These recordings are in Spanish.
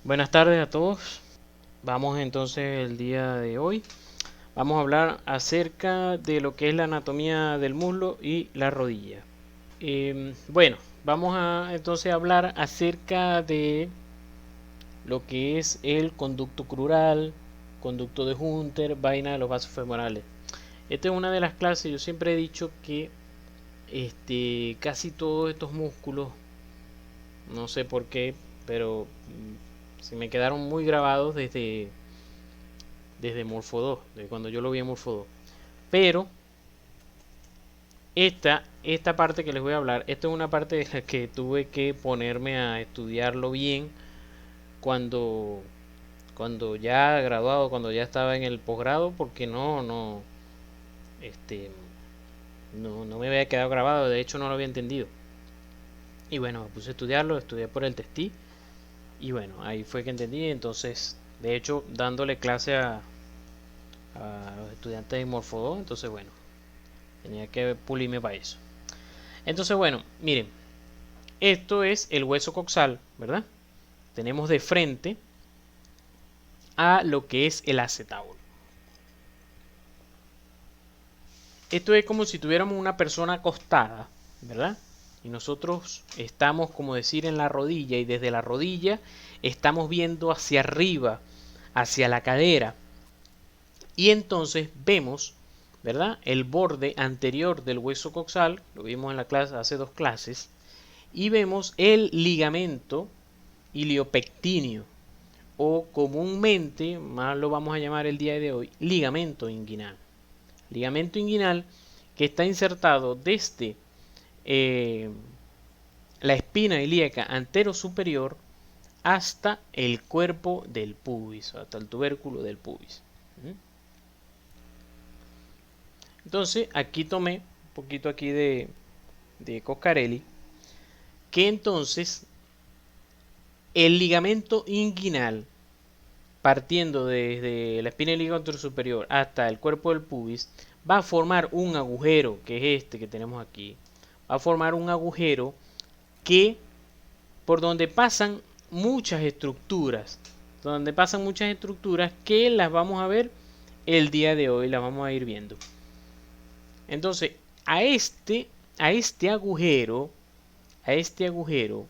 Buenas tardes a todos. Vamos entonces el día de hoy. Vamos a hablar acerca de lo que es la anatomía del muslo y la rodilla. Bueno, vamos a entonces hablar acerca de lo que es el conducto crural, conducto de Hunter, vaina de los vasos femorales. Esta es una de las clases. Yo siempre he dicho que casi todos estos músculos, no sé por qué, pero se me quedaron muy grabados desde Morpho 2, de cuando yo lo vi en Morpho 2. Pero esta parte que les voy a hablar, esta es una parte de la que tuve que ponerme a estudiarlo bien cuando, cuando ya graduado, cuando ya estaba en el posgrado, porque este, no me había quedado grabado, de hecho no lo había entendido. Y bueno, me puse a estudiarlo, estudié por el testí, y bueno, ahí fue que entendí, entonces, de hecho, dándole clase a los estudiantes de Morpho 2, entonces bueno, tenía que pulirme para eso. Entonces, bueno, miren, esto es el hueso coxal, ¿verdad? Tenemos de frente a lo que es el acetábulo. Esto es como si tuviéramos una persona acostada, ¿verdad? Y nosotros estamos, como decir, en la rodilla, y desde la rodilla estamos viendo hacia arriba, hacia la cadera. Y entonces vemos, ¿verdad? El borde anterior del hueso coxal, lo vimos en la clase hace dos clases, y vemos el ligamento iliopectíneo, o comúnmente, más lo vamos a llamar el día de hoy, ligamento inguinal. Ligamento inguinal que está insertado desde eh, la espina ilíaca antero superior hasta el cuerpo del pubis, hasta el tubérculo del pubis. Entonces, aquí tomé un poquito aquí de Coscarelli, que entonces el ligamento inguinal, partiendo desde la espina ilíaca superior hasta el cuerpo del pubis, va a formar un agujero, que es este que tenemos aquí. Va a formar un agujero que por donde pasan muchas estructuras, que las vamos a ver el día de hoy, las vamos a ir viendo. Entonces, a este, a este agujero, a este agujero,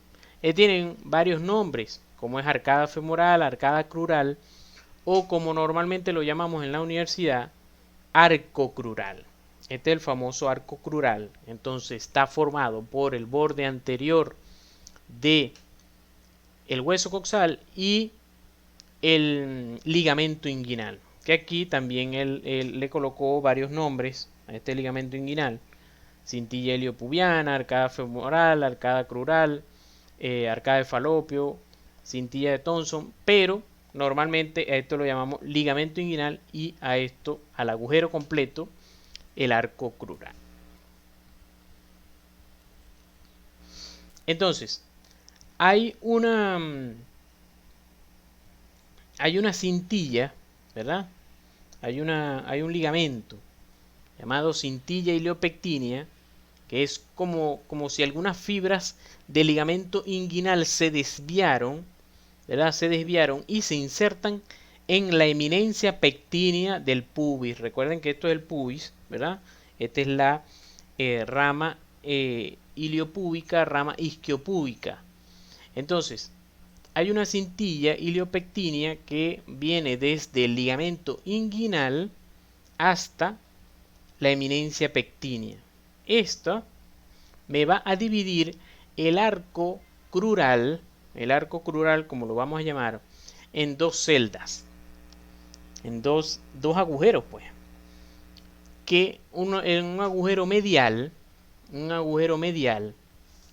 tienen varios nombres, como es arcada femoral, arcada crural, o como normalmente lo llamamos en la universidad, arco crural. Este es el famoso arco crural. Entonces está formado por el borde anterior de el hueso coxal y el ligamento inguinal, que aquí también él le colocó varios nombres a este ligamento inguinal: cintilla iliopubiana, arcada femoral, arcada crural, arcada de falopio, cintilla de Thomson, pero normalmente a esto lo llamamos ligamento inguinal, y a esto, al agujero completo, el arco crural. Entonces, hay una hay una cintilla, ¿verdad? Hay un ligamento llamado cintilla iliopectínea, que es como si algunas fibras del ligamento inguinal se desviaron, ¿verdad? Se desviaron y se insertan en la eminencia pectínea del pubis. Recuerden que esto es el pubis, ¿verdad? Esta es la rama iliopúbica, rama isquiopúbica. Entonces, hay una cintilla iliopectínea que viene desde el ligamento inguinal hasta la eminencia pectínea. Esta me va a dividir el arco crural como lo vamos a llamar, en dos celdas, en dos agujeros, pues. Que en un agujero medial,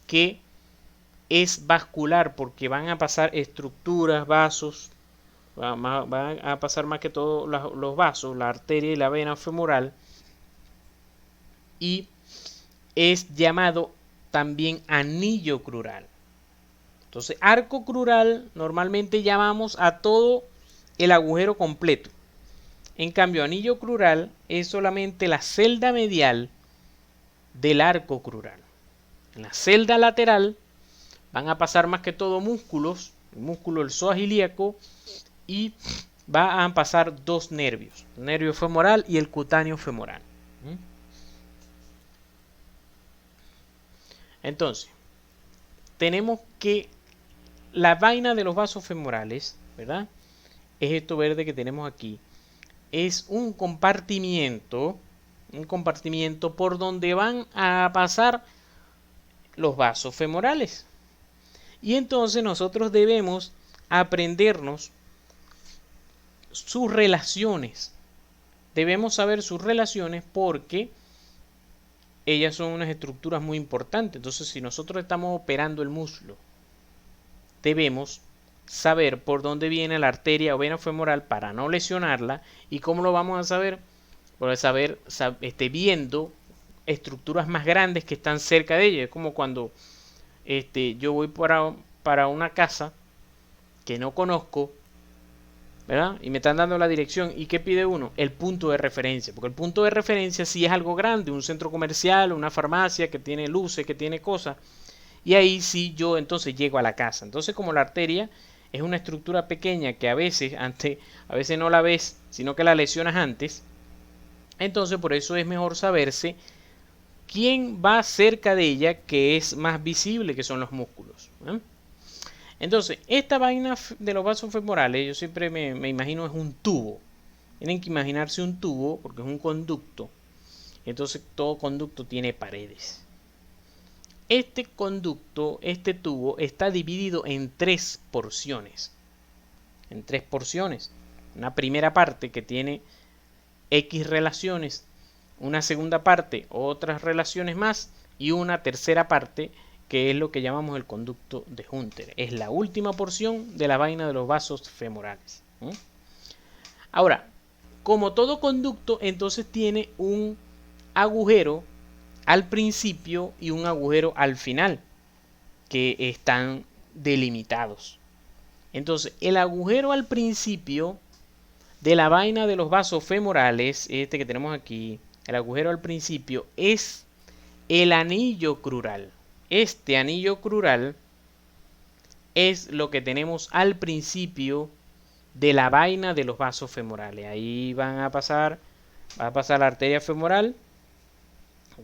que es vascular, porque van a pasar estructuras, vasos, van a pasar más que todo los vasos, la arteria y la vena femoral, y es llamado también anillo crural. Entonces, arco crural normalmente llamamos a todo el agujero completo. En cambio, anillo crural es solamente la celda medial del arco crural. En la celda lateral van a pasar más que todo músculos, el músculo del psoas ilíaco, y va a pasar dos nervios, el nervio femoral y el cutáneo femoral. Entonces, tenemos que la vaina de los vasos femorales, ¿verdad? Es esto verde que tenemos aquí. Es un compartimiento por donde van a pasar los vasos femorales. Y entonces nosotros debemos aprendernos sus relaciones. Debemos saber sus relaciones porque ellas son unas estructuras muy importantes. Entonces, si nosotros estamos operando el muslo, debemos saber por dónde viene la arteria o vena femoral para no lesionarla. ¿Y cómo lo vamos a saber? Por saber, viendo estructuras más grandes que están cerca de ella. Es como cuando yo voy para una casa que no conozco, ¿verdad? Y me están dando la dirección. ¿Y qué pide uno? El punto de referencia. Porque el punto de referencia sí es algo grande, un centro comercial, una farmacia que tiene luces, que tiene cosas. Y ahí sí yo entonces llego a la casa. Entonces, como la arteria es una estructura pequeña que a veces no la ves, sino que la lesionas antes. Entonces, por eso es mejor saberse quién va cerca de ella, que es más visible, que son los músculos. Entonces, esta vaina de los vasos femorales, yo siempre me imagino es un tubo. Tienen que imaginarse un tubo porque es un conducto. Entonces, todo conducto tiene paredes. Este conducto, este tubo, está dividido en tres porciones. Una primera parte que tiene X relaciones, una segunda parte, otras relaciones más, y una tercera parte que es lo que llamamos el conducto de Hunter. Es la última porción de la vaina de los vasos femorales. Ahora, como todo conducto, entonces tiene un agujero al principio y un agujero al final, que están delimitados. Entonces, el agujero al principio de la vaina de los vasos femorales, este que tenemos aquí, el agujero al principio es el anillo crural. Este anillo crural es lo que tenemos al principio de la vaina de los vasos femorales. Ahí va a pasar la arteria femoral,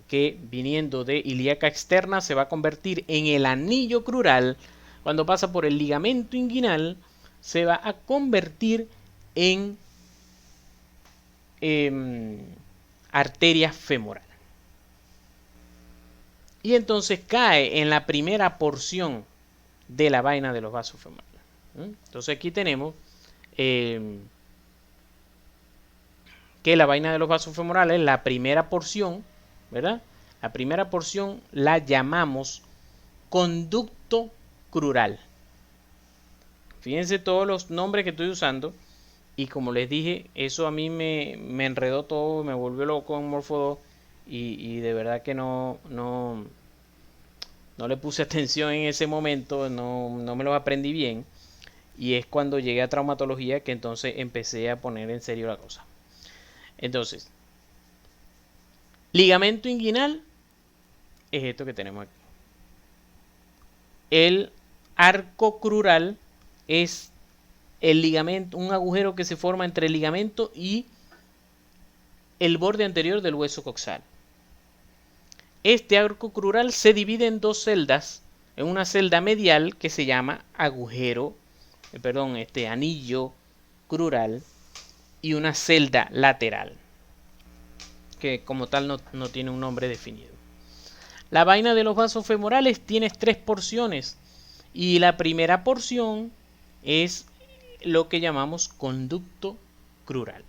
que viniendo de ilíaca externa se va a convertir en el anillo crural. Cuando pasa por el ligamento inguinal, se va a convertir en arteria femoral. Y entonces cae en la primera porción de la vaina de los vasos femorales. Entonces aquí tenemos que la vaina de los vasos femorales, la primera porción, ¿verdad? La primera porción la llamamos conducto crural. Fíjense todos los nombres que estoy usando. Y como les dije, eso a mí me enredó todo, me volvió loco en Morfo 2. Y de verdad que no le puse atención en ese momento, no me los aprendí bien. Y es cuando llegué a traumatología que entonces empecé a poner en serio la cosa. Entonces, ligamento inguinal es esto que tenemos aquí. El arco crural es el ligamento, un agujero que se forma entre el ligamento y el borde anterior del hueso coxal. Este arco crural se divide en dos celdas, en una celda medial que se llama anillo crural, y una celda lateral, que como tal no tiene un nombre definido. La vaina de los vasos femorales tiene tres porciones, y la primera porción es lo que llamamos conducto crural.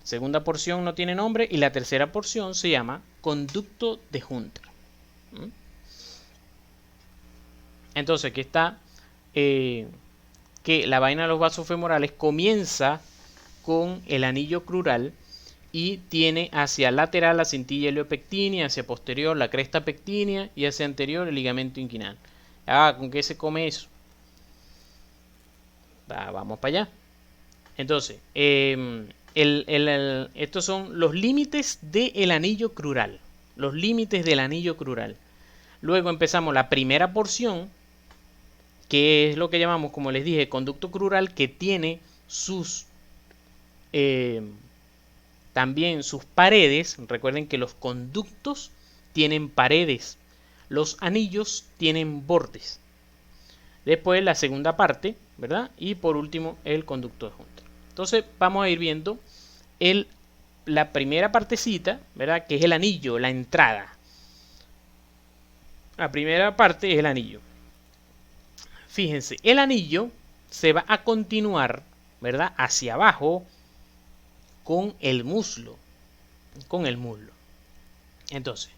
Segunda porción no tiene nombre y la tercera porción se llama conducto de Hunter. Entonces aquí está que la vaina de los vasos femorales comienza con el anillo crural y tiene hacia lateral la cintilla heliopectínea, hacia posterior la cresta pectínea y hacia anterior el ligamento inguinal. ¿Con qué se come eso? Vamos para allá. Entonces, estos son los límites del anillo crural. Los límites del anillo crural. Luego empezamos la primera porción, que es lo que llamamos, como les dije, conducto crural, que tiene sus también sus paredes. Recuerden que los conductos tienen paredes, los anillos tienen bordes. Después la segunda parte, ¿verdad? Y por último el conducto adjunto. Entonces vamos a ir viendo la primera partecita, ¿verdad? Que es el anillo, la entrada. La primera parte es el anillo. Fíjense, el anillo se va a continuar, ¿verdad? Hacia abajo con el muslo. Con el muslo. Entonces,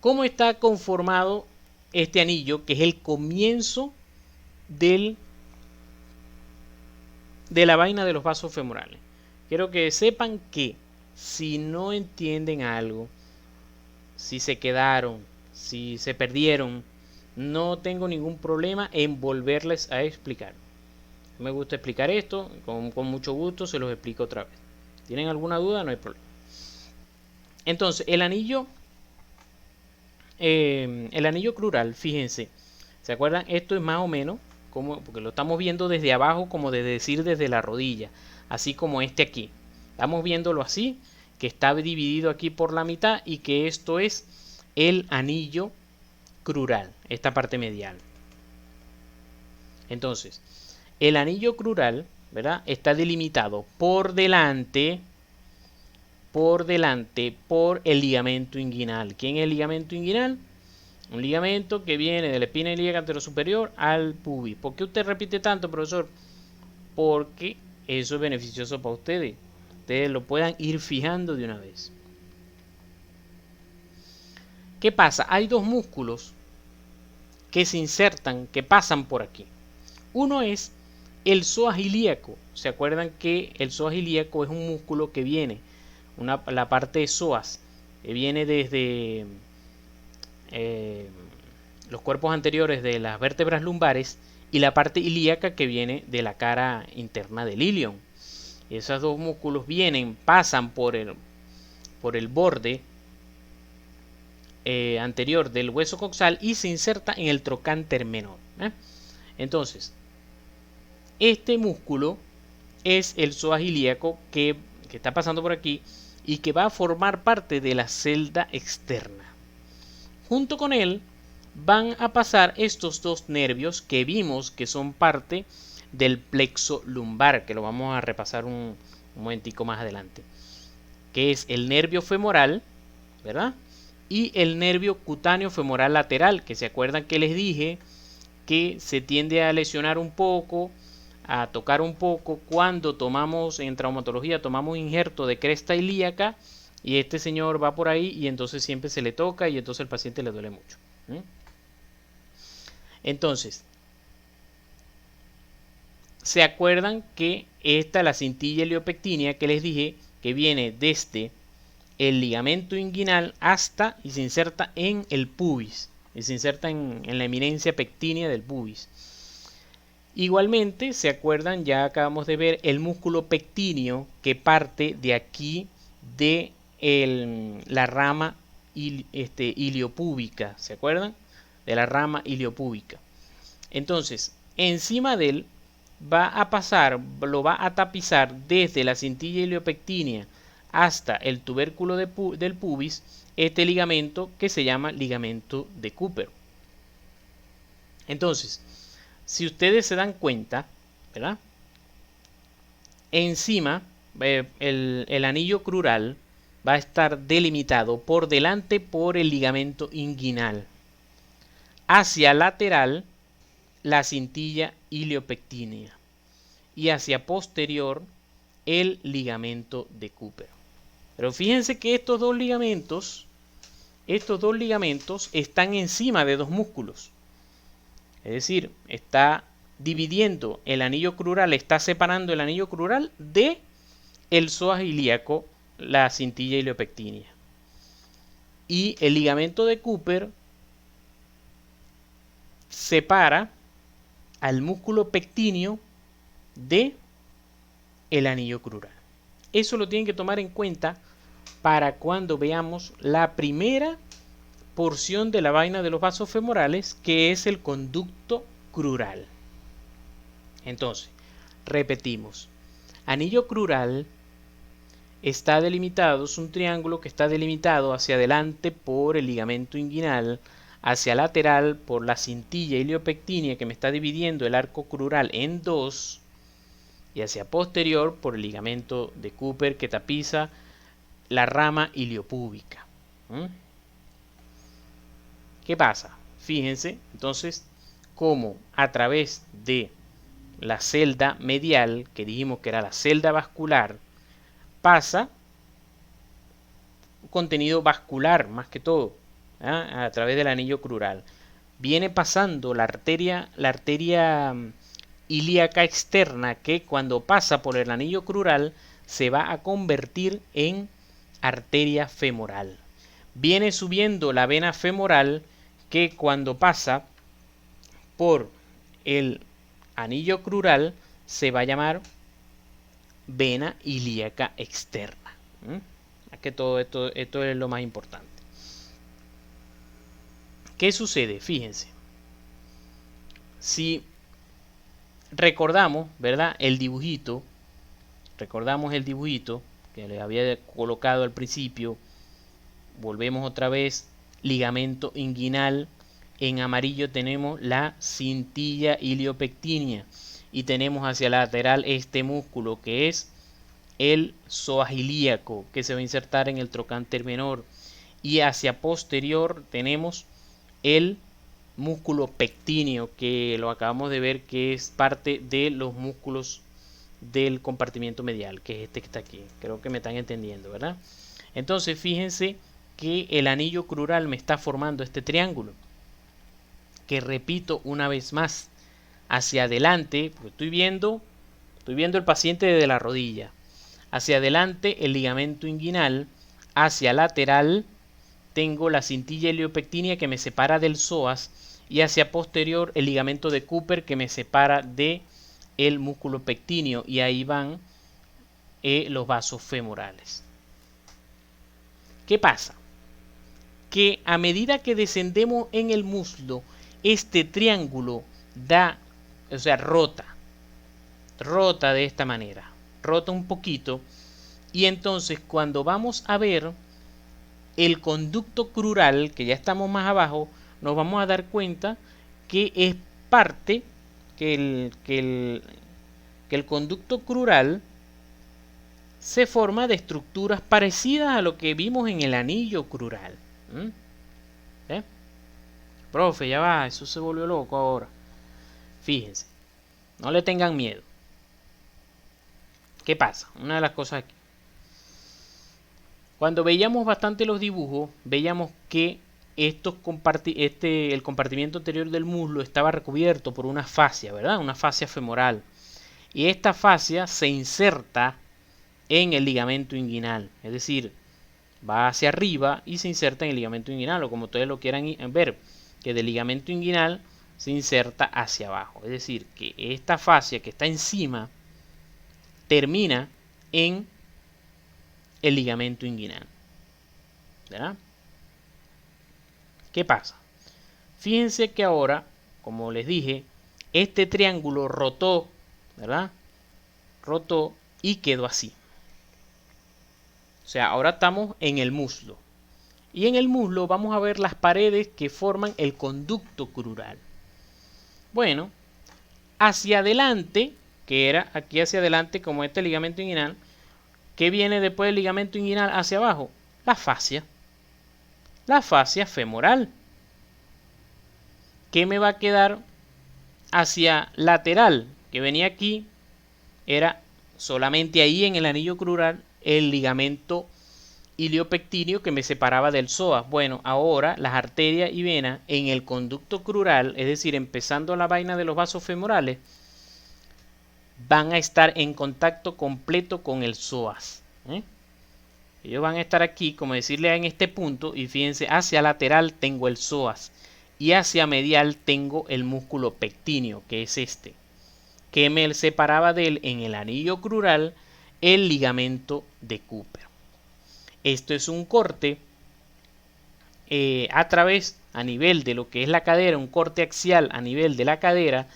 ¿cómo está conformado este anillo, que es el comienzo de la vaina de los vasos femorales? Quiero que sepan que si no entienden algo, si se quedaron, si se perdieron, no tengo ningún problema en volverles a explicar. Me gusta explicar esto, con mucho gusto se los explico otra vez. ¿Tienen alguna duda? No hay problema. Entonces, el anillo crural, fíjense, ¿se acuerdan? Esto es más o menos como, porque lo estamos viendo desde abajo, como de decir desde la rodilla, así como este aquí. Estamos viéndolo así, que está dividido aquí por la mitad y que esto es el anillo crural, esta parte medial. Entonces, el anillo crural, ¿verdad? Está delimitado por delante por el ligamento inguinal. ¿Quién es el ligamento inguinal? Un ligamento que viene de la espina ilíaca anterosuperior al pubis. ¿Por qué usted repite tanto, profesor? Porque eso es beneficioso para ustedes. Ustedes lo puedan ir fijando de una vez. ¿Qué pasa? Hay dos músculos que se insertan, que pasan por aquí. Uno es el psoas ilíaco. ¿Se acuerdan que el psoas ilíaco es un músculo que viene, la parte de psoas, que viene desde los cuerpos anteriores de las vértebras lumbares, y la parte ilíaca que viene de la cara interna del ilion? Esos dos músculos pasan por el borde anterior del hueso coxal y se inserta en el trocánter menor. Entonces, este músculo es el psoas ilíaco que está pasando por aquí y que va a formar parte de la celda externa. Junto con él van a pasar estos dos nervios que vimos que son parte del plexo lumbar, que lo vamos a repasar un momentico más adelante, que es el nervio femoral, ¿verdad? Y el nervio cutáneo femoral lateral, que se acuerdan que les dije que se tiende a lesionar un poco, a tocar un poco cuando tomamos, en traumatología, tomamos injerto de cresta ilíaca y este señor va por ahí y entonces siempre se le toca y entonces al paciente le duele mucho. Entonces, ¿se acuerdan que la cintilla heliopectínea que les dije que viene desde el ligamento inguinal hasta y se inserta en el pubis? Y se inserta en la eminencia pectínea del pubis. Igualmente, ¿se acuerdan? Ya acabamos de ver el músculo pectíneo que parte de aquí de la rama iliopúbica. ¿Se acuerdan? De la rama iliopúbica. Entonces, encima de él lo va a tapizar desde la cintilla iliopectínea hasta el tubérculo del pubis, este ligamento que se llama ligamento de Cooper. Entonces, si ustedes se dan cuenta, ¿verdad? Encima, el anillo crural va a estar delimitado por delante por el ligamento inguinal. Hacia lateral, la cintilla iliopectínea. Y hacia posterior, el ligamento de Cooper. Pero fíjense que estos dos ligamentos están encima de dos músculos. Es decir, está dividiendo el anillo crural, está separando el anillo crural de el psoas ilíaco, la cintilla iliopectínea. Y el ligamento de Cooper separa al músculo pectíneo de el anillo crural. Eso lo tienen que tomar en cuenta para cuando veamos la primera porción de la vaina de los vasos femorales, que es el conducto crural. Entonces, repetimos. Anillo crural está delimitado, es un triángulo que está delimitado hacia adelante por el ligamento inguinal, hacia lateral por la cintilla iliopectínea que me está dividiendo el arco crural en dos, y hacia posterior por el ligamento de Cooper que tapiza la rama iliopúbica. ¿Qué pasa? Fíjense entonces cómo a través de la celda medial, que dijimos que era la celda vascular, pasa contenido vascular más que todo, a través del anillo crural. Viene pasando la arteria ilíaca externa, que cuando pasa por el anillo crural se va a convertir en arteria femoral. Viene subiendo la vena femoral, que cuando pasa por el anillo crural se va a llamar vena ilíaca externa. Es que todo esto es lo más importante. ¿Qué sucede? Fíjense. Si recordamos, ¿verdad? Recordamos el dibujito que les había colocado al principio. Volvemos otra vez. Ligamento inguinal. En amarillo tenemos la cintilla iliopectínea. Y tenemos hacia la lateral este músculo que es el psoas ilíaco, que se va a insertar en el trocánter menor. Y hacia posterior tenemos el músculo pectíneo, que lo acabamos de ver que es parte de los músculos del compartimiento medial, que es este que está aquí. Creo que me están entendiendo, ¿verdad? Entonces fíjense que el anillo crural me está formando este triángulo, que repito una vez más, hacia adelante, porque estoy viendo el paciente desde la rodilla, hacia adelante el ligamento inguinal, hacia lateral tengo la cintilla iliopectínea que me separa del psoas, y hacia posterior el ligamento de Cooper que me separa de el músculo pectíneo, y ahí van los vasos femorales. ¿Qué pasa? Que a medida que descendemos en el muslo, este triángulo rota de esta manera, rota un poquito, y entonces cuando vamos a ver el conducto crural, que ya estamos más abajo, nos vamos a dar cuenta que es parte, que el conducto crural se forma de estructuras parecidas a lo que vimos en el anillo crural. ¿Eh? Profe, ya va, eso se volvió loco ahora. Fíjense, no le tengan miedo. ¿Qué pasa? Una de las cosas aquí. Cuando veíamos bastante los dibujos, veíamos que el compartimiento anterior del muslo estaba recubierto por una fascia, ¿verdad? Una fascia femoral. Y esta fascia se inserta en el ligamento inguinal. Es decir, va hacia arriba y se inserta en el ligamento inguinal, o como ustedes lo quieran ver, que del ligamento inguinal se inserta hacia abajo. Es decir, que esta fascia que está encima termina en el ligamento inguinal, ¿verdad? ¿Qué pasa? Fíjense que ahora, como les dije, este triángulo rotó, ¿verdad? Rotó y quedó así. O sea, ahora estamos en el muslo. Y en el muslo vamos a ver las paredes que forman el conducto crural. Bueno, hacia adelante, que era aquí hacia adelante como este ligamento inguinal, ¿qué viene después del ligamento inguinal hacia abajo? La fascia femoral. ¿Qué me va a quedar hacia lateral? Que venía aquí, era solamente ahí en el anillo crural el ligamento iliopectíneo que me separaba del psoas. Bueno, ahora las arterias y venas en el conducto crural, es decir, empezando la vaina de los vasos femorales, van a estar en contacto completo con el psoas. Ellos van a estar aquí, como decirle en este punto, y fíjense, hacia lateral tengo el psoas y hacia medial tengo el músculo pectíneo, que es este, que me separaba de él en el anillo crural el ligamento de Cooper. Esto es un corte a través, a nivel de lo que es la cadera, un corte axial a nivel de la cadera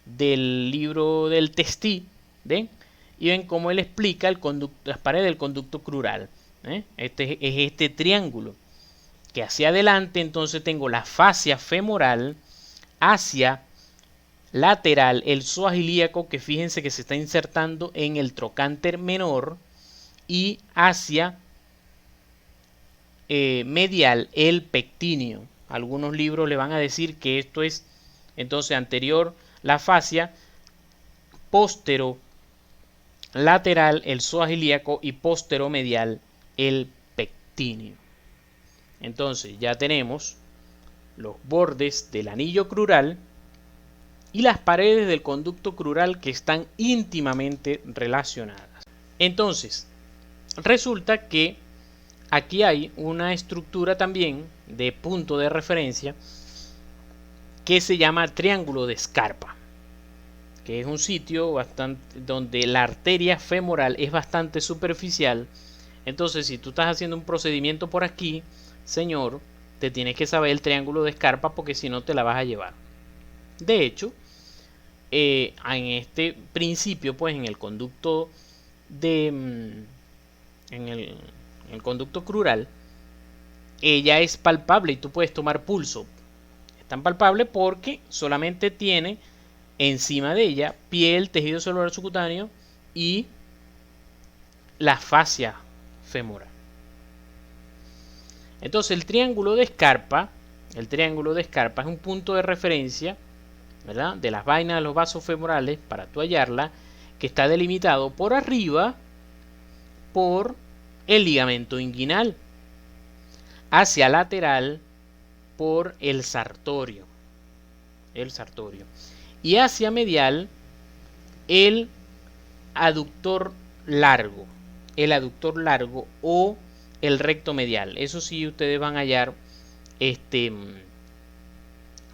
del libro del Testí, ¿ven? Y ven cómo él explica las paredes del conducto crural. Este es este triángulo que hacia adelante entonces tengo la fascia femoral, hacia lateral el psoas ilíaco, que fíjense que se está insertando en el trocánter menor, y hacia medial el pectíneo. Algunos libros le van a decir que esto es entonces anterior la fascia, póstero lateral el psoas ilíaco y póstero medial el pectíneo. Entonces ya tenemos los bordes del anillo crural y las paredes del conducto crural, que están íntimamente relacionadas. Entonces, resulta que aquí hay una estructura también de punto de referencia que se llama triángulo de Scarpa, que es un sitio donde la arteria femoral es bastante superficial. Entonces, si tú estás haciendo un procedimiento por aquí, señor, te tienes que saber el triángulo de Scarpa, porque si no te la vas a llevar. De hecho, en este principio, pues en el conducto en el conducto crural, ella es palpable y tú puedes tomar pulso. Es tan palpable porque solamente tiene encima de ella piel, tejido celular subcutáneo y la fascia femoral. Entonces el triángulo de Scarpa es un punto de referencia, ¿verdad?, de las vainas de los vasos femorales, para tú hallarla, que está delimitado por arriba por el ligamento inguinal, hacia lateral por el sartorio, y hacia medial el aductor largo, o el recto medial. Eso sí, ustedes van a hallar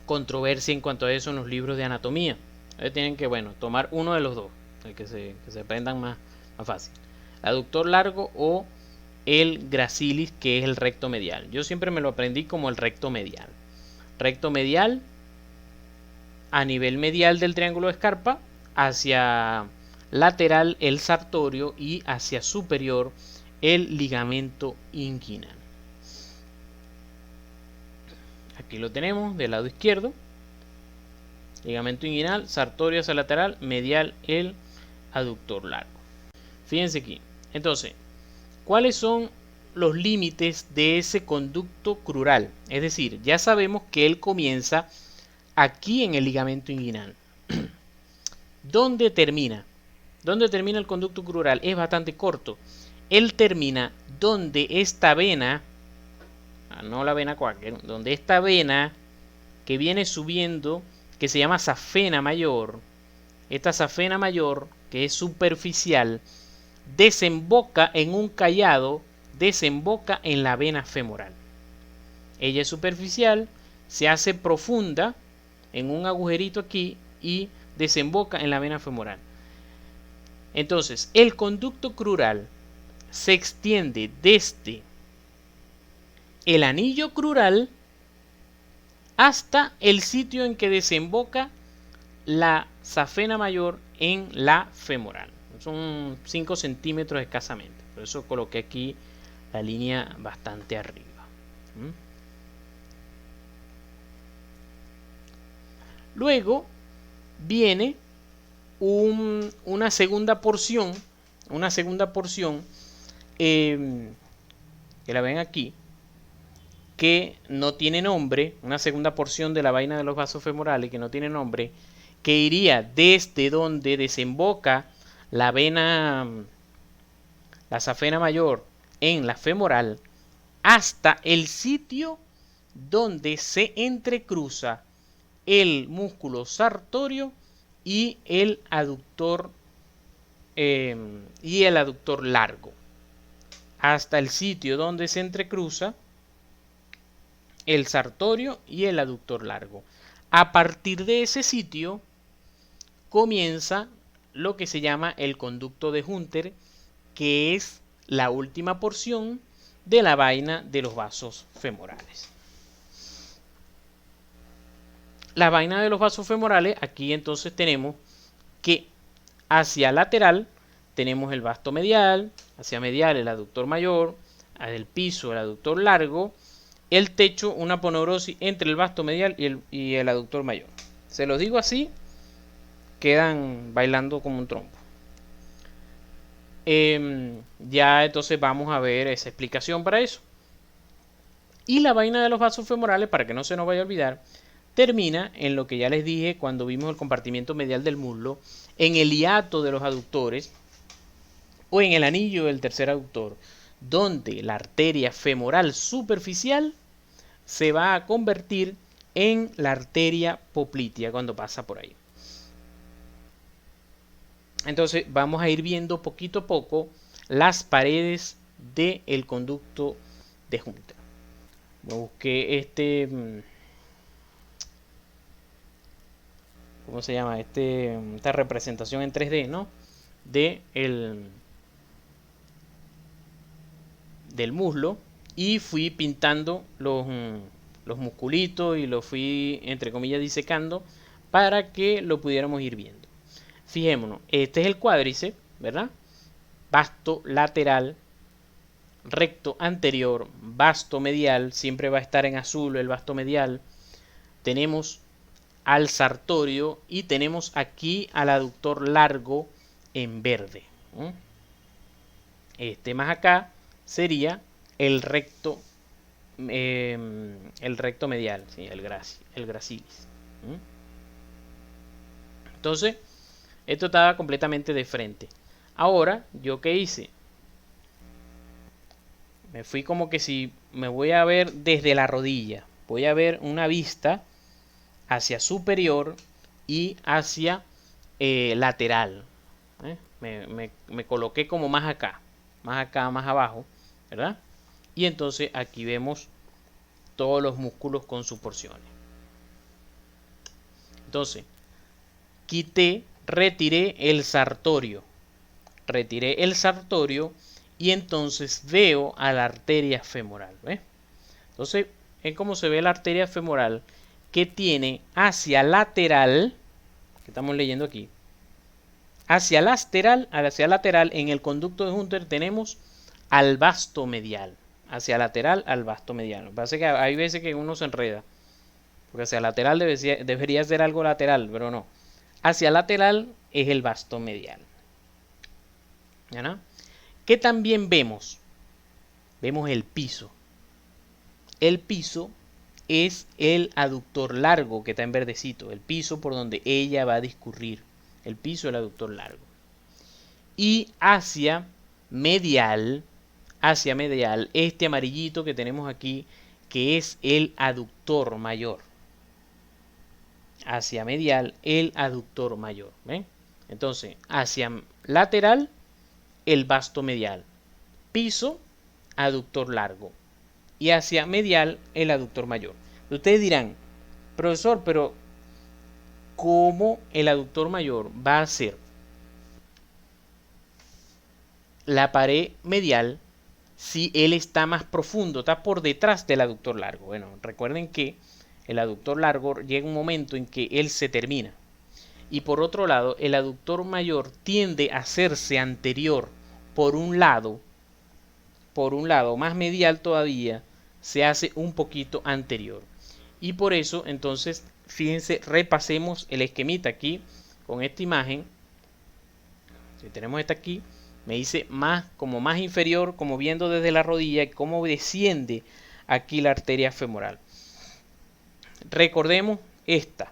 controversia en cuanto a eso en los libros de anatomía. Ustedes tienen que, tomar uno de los dos, que se aprendan más fácil. El aductor largo o el gracilis, que es el recto medial. Yo siempre me lo aprendí como el recto medial. Recto medial a nivel medial del triángulo de Scarpa, hacia lateral el sartorio y hacia superior el ligamento inguinal. Aquí lo tenemos del lado izquierdo. Ligamento inguinal, sartorio hacia lateral, medial el aductor largo. Fíjense aquí. Entonces, ¿cuáles son los límites de ese conducto crural? Es decir, ya sabemos que él comienza aquí en el ligamento inguinal. ¿Dónde termina? ¿Dónde termina el conducto crural? Es bastante corto. Él termina donde esta vena, no la vena Quaker, donde esta vena que viene subiendo, que se llama safena mayor, esta safena mayor, que es superficial, desemboca en un callado, desemboca en la vena femoral. Ella es superficial, se hace profunda en un agujerito aquí y desemboca en la vena femoral. Entonces, el conducto crural se extiende desde el anillo crural hasta el sitio en que desemboca la safena mayor en la femoral. Son 5 centímetros escasamente. Por eso coloqué aquí la línea bastante arriba. Luego viene una segunda porción, que la ven aquí, que no tiene nombre, una segunda porción de la vaina de los vasos femorales que no tiene nombre, que iría desde donde desemboca la vena, la safena mayor en la femoral, hasta el sitio donde se entrecruza el músculo sartorio y el aductor largo. Hasta el sitio donde se entrecruza el sartorio y el aductor largo. A partir de ese sitio comienza lo que se llama el conducto de Hunter, que es la última porción de la vaina de los vasos femorales. la vaina de los vasos femorales, aquí entonces tenemos que hacia lateral tenemos el vasto medial, hacia medial el aductor mayor, al piso el aductor largo, el techo una aponeurosis entre el vasto medial y el aductor mayor. Se los digo así, quedan bailando como un trompo. Ya entonces vamos a ver esa explicación para eso. Y la vaina de los vasos femorales, para que no se nos vaya a olvidar, termina en lo que ya les dije cuando vimos el compartimiento medial del muslo, en el hiato de los aductores o en el anillo del tercer aductor, donde la arteria femoral superficial se va a convertir en la arteria poplitea cuando pasa por ahí. Entonces vamos a ir viendo poquito a poco las paredes del conducto de Hunter. Busqué ¿cómo se llama? Esta representación en 3D, ¿no? Del muslo, y fui pintando los musculitos y lo fui, entre comillas, disecando para que lo pudiéramos ir viendo. Fijémonos, este es el cuádriceps, ¿verdad? Vasto lateral, recto anterior, vasto medial, siempre va a estar en azul el vasto medial. Tenemos al sartorio y tenemos aquí al aductor largo en verde. Más acá sería el recto medial, ¿sí? el gracilis. Entonces, esto estaba completamente de frente. Ahora, ¿yo qué hice? Me fui como que si me voy a ver desde la rodilla. Voy a ver una vista hacia superior y hacia lateral. Me coloqué como más acá, más abajo, ¿verdad? Y entonces aquí vemos todos los músculos con sus porciones. Entonces, retiré el sartorio. Retiré el sartorio y entonces veo a la arteria femoral. ¿Ves? Entonces, es como se ve la arteria femoral que tiene hacia lateral, que estamos leyendo aquí, hacia lateral en el conducto de Hunter tenemos al vasto medial. Hacia lateral al vasto medial. Lo que pasa es que hay veces que uno se enreda. Porque hacia lateral debería ser algo lateral, pero no. Hacia lateral es el vasto medial. ¿Ya no? ¿Qué también vemos? Vemos el piso. El piso es el aductor largo que está en verdecito. El piso por donde ella va a discurrir. El piso del aductor largo. Y hacia medial, este amarillito que tenemos aquí, que es el aductor mayor. Hacia medial, el aductor mayor. ¿Ven? Entonces, hacia lateral, el vasto medial. Piso, aductor largo. Y hacia medial, el aductor mayor. Ustedes dirán, profesor, pero ¿cómo el aductor mayor va a ser la pared medial si él está más profundo, está por detrás del aductor largo? Bueno, recuerden que el aductor largo llega un momento en que él se termina. Y por otro lado, el aductor mayor tiende a hacerse anterior por un lado, más medial todavía, se hace un poquito anterior. Y por eso, entonces, fíjense, repasemos el esquemita aquí con esta imagen. Si tenemos esta aquí, me dice como más inferior, como viendo desde la rodilla, y cómo desciende aquí la arteria femoral. Recordemos esta.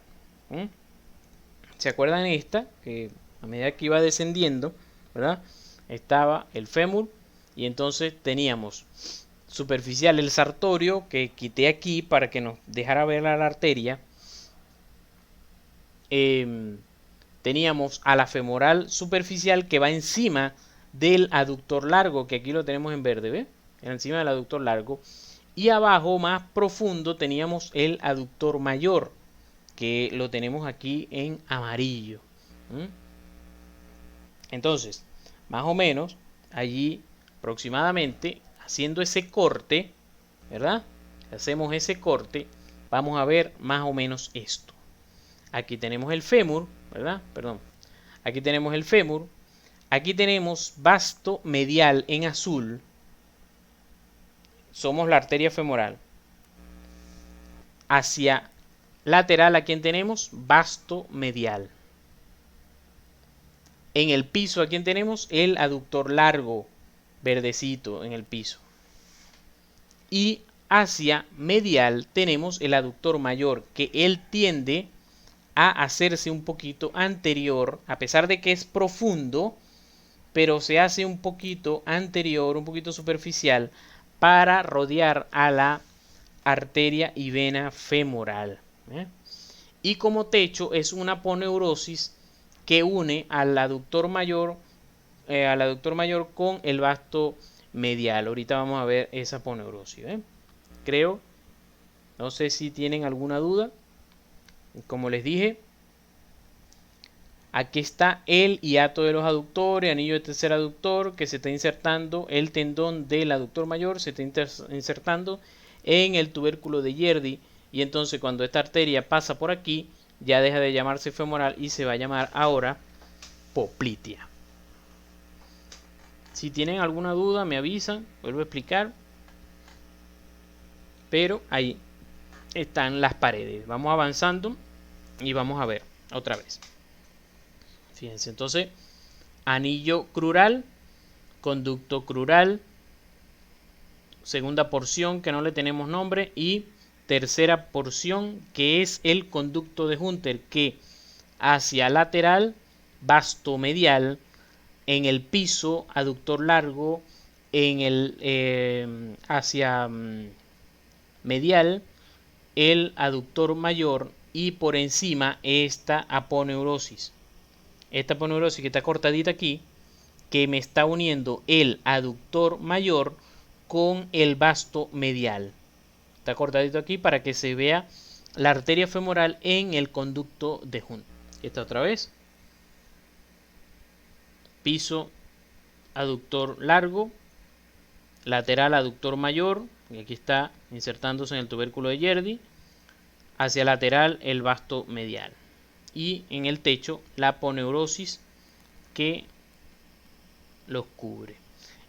¿Se acuerdan esta? Que a medida que iba descendiendo, ¿verdad? Estaba el fémur y entonces teníamos superficial el sartorio que quité aquí para que nos dejara ver la arteria. Teníamos a la femoral superficial que va encima del aductor largo, que aquí lo tenemos en verde, ¿ve? Encima del aductor largo. Y abajo, más profundo, teníamos el aductor mayor, que lo tenemos aquí en amarillo. Entonces, más o menos, allí aproximadamente, haciendo ese corte, ¿verdad? Hacemos ese corte, vamos a ver más o menos esto. Aquí tenemos el fémur, ¿verdad? Perdón. Aquí tenemos el fémur. Aquí tenemos vasto medial en azul. Somos la arteria femoral. Hacia lateral, ¿a quién tenemos? Vasto medial. En el piso, ¿a quién tenemos? El aductor largo, verdecito en el piso. Y hacia medial tenemos el aductor mayor, que él tiende a hacerse un poquito anterior, a pesar de que es profundo, pero se hace un poquito anterior, un poquito superficial, para rodear a la arteria y vena femoral. Y como techo es una aponeurosis que une al aductor mayor con el vasto medial. Ahorita vamos a ver esa aponeurosis. Creo, no sé si tienen alguna duda. Como les dije, aquí está el hiato de los aductores, anillo de tercer aductor, que se está insertando, el tendón del aductor mayor se está insertando en el tubérculo de Yerdi, y entonces cuando esta arteria pasa por aquí, ya deja de llamarse femoral y se va a llamar ahora poplitea. Si tienen alguna duda me avisan, vuelvo a explicar. Pero ahí están las paredes. Vamos avanzando y vamos a ver otra vez. Fíjense, entonces, anillo crural, conducto crural, segunda porción que no le tenemos nombre, y tercera porción que es el conducto de Hunter, que hacia lateral, vasto medial, en el piso, aductor largo, en el hacia medial, el aductor mayor, y por encima esta aponeurosis. Esta aponeurosis que está cortadita aquí, que me está uniendo el aductor mayor con el vasto medial. Está cortadito aquí para que se vea la arteria femoral en el conducto de Hunter. Esta otra vez. Piso, aductor largo, lateral, aductor mayor, y aquí está insertándose en el tubérculo de Yerdi, hacia lateral el vasto medial, y en el techo la aponeurosis que los cubre.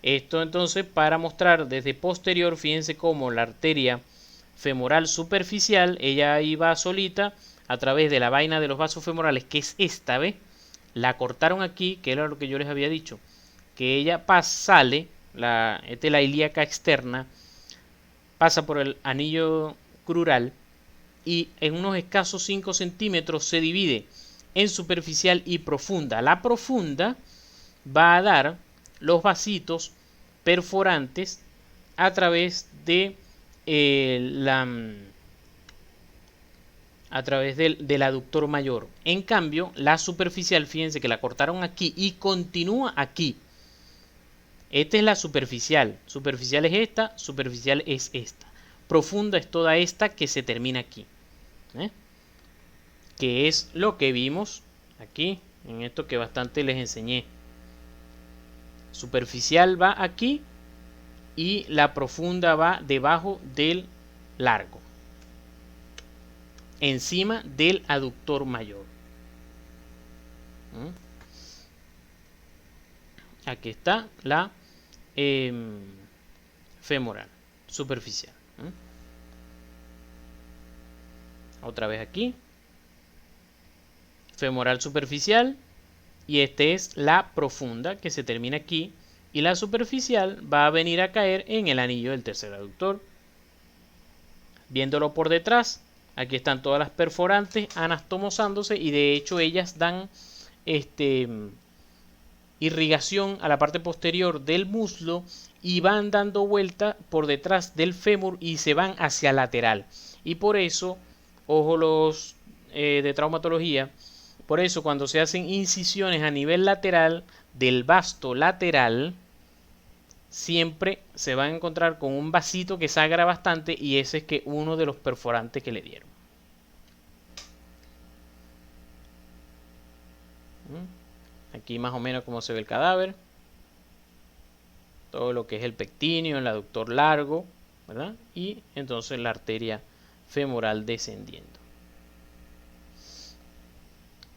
Esto entonces para mostrar desde posterior, fíjense cómo la arteria femoral superficial, ella ahí va solita a través de la vaina de los vasos femorales, que es esta, ¿ves? La cortaron aquí, que era lo que yo les había dicho, que ella sale, la ilíaca externa, pasa por el anillo crural y en unos escasos 5 centímetros se divide en superficial y profunda. La profunda va a dar los vasitos perforantes a través de del aductor mayor. En cambio, la superficial, fíjense que la cortaron aquí y continúa aquí. Esta es la superficial. Superficial es esta, superficial es esta. Profunda es toda esta que se termina aquí. Que es lo que vimos aquí, en esto que bastante les enseñé. Superficial va aquí y la profunda va debajo del largo, encima del aductor mayor. Aquí está la femoral superficial. Otra vez aquí, femoral superficial, y este es la profunda que se termina aquí, y la superficial va a venir a caer en el anillo del tercer aductor. Viéndolo por detrás, aquí están todas las perforantes anastomosándose, y de hecho ellas dan irrigación a la parte posterior del muslo y van dando vuelta por detrás del fémur y se van hacia lateral. Y por eso, ojo los de traumatología, por eso cuando se hacen incisiones a nivel lateral del vasto lateral, siempre se va a encontrar con un vasito que sangra bastante, y ese es que uno de los perforantes que le dieron. Aquí más o menos como se ve el cadáver. Todo lo que es el pectíneo, el aductor largo, ¿verdad? Y entonces la arteria femoral descendiendo.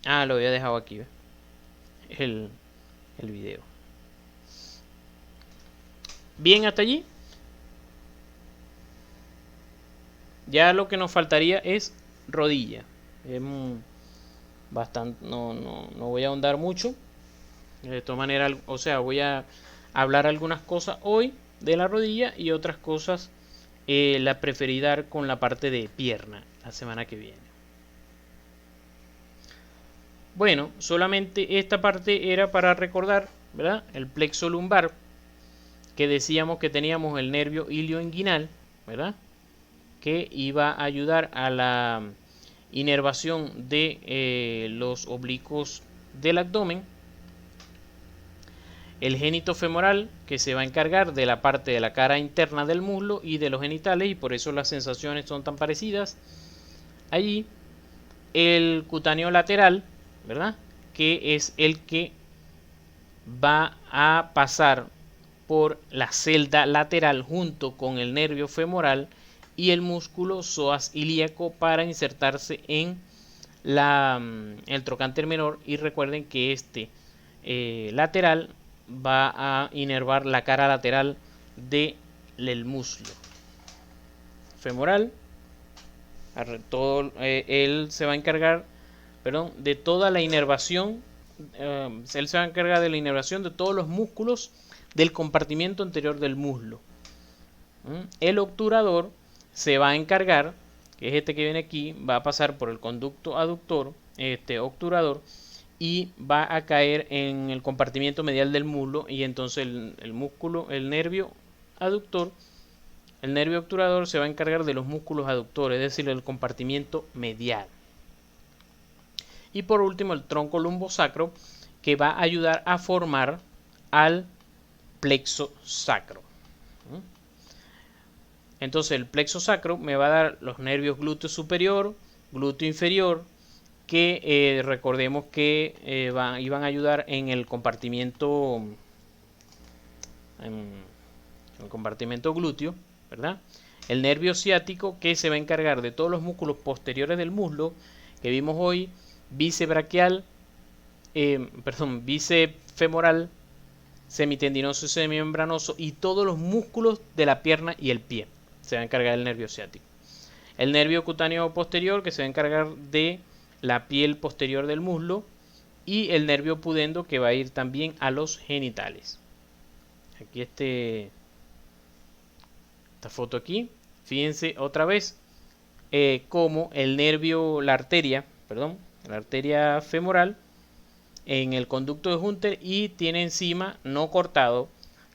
Lo había dejado aquí, ¿ves? El video. Bien, hasta allí. Ya lo que nos faltaría es rodilla. Bastante, no voy a ahondar mucho. De todas maneras, o sea, voy a hablar algunas cosas hoy de la rodilla y otras cosas la preferí dar con la parte de pierna la semana que viene. Bueno, solamente esta parte era para recordar, ¿verdad? El plexo lumbar, que decíamos que teníamos el nervio ilioinguinal, ¿verdad? Que iba a ayudar a la inervación de los oblicuos del abdomen. El génito femoral, que se va a encargar de la parte de la cara interna del muslo y de los genitales, y por eso las sensaciones son tan parecidas allí. El cutáneo lateral, ¿verdad? Que es el que va a pasar por la celda lateral junto con el nervio femoral y el músculo psoas ilíaco para insertarse en el trocánter menor. Y recuerden que este lateral va a inervar la cara lateral del muslo femoral. Él se va a encargar, perdón, de toda la inervación. Él se va a encargar de la inervación de todos los músculos del compartimiento anterior del muslo. El obturador se va a encargar, que es este que viene aquí, va a pasar por el conducto aductor, este obturador, y va a caer en el compartimiento medial del muslo, y entonces el músculo, el nervio aductor, el nervio obturador se va a encargar de los músculos aductores, es decir, del compartimiento medial. Y por último el tronco lumbosacro, que va a ayudar a formar al plexo sacro. Entonces el plexo sacro me va a dar los nervios glúteo superior, glúteo inferior, que recordemos que iban a ayudar en el compartimiento glúteo, ¿verdad? El nervio ciático, que se va a encargar de todos los músculos posteriores del muslo que vimos hoy, bíceps braquial, bíceps femoral, semitendinoso y semimembranoso, y todos los músculos de la pierna y el pie se va a encargar del nervio ciático. El nervio cutáneo posterior, que se va a encargar de la piel posterior del muslo, y el nervio pudendo, que va a ir también a los genitales. Aquí esta foto aquí, fíjense otra vez como el nervio, la arteria femoral en el conducto de Hunter, y tiene encima, no cortado,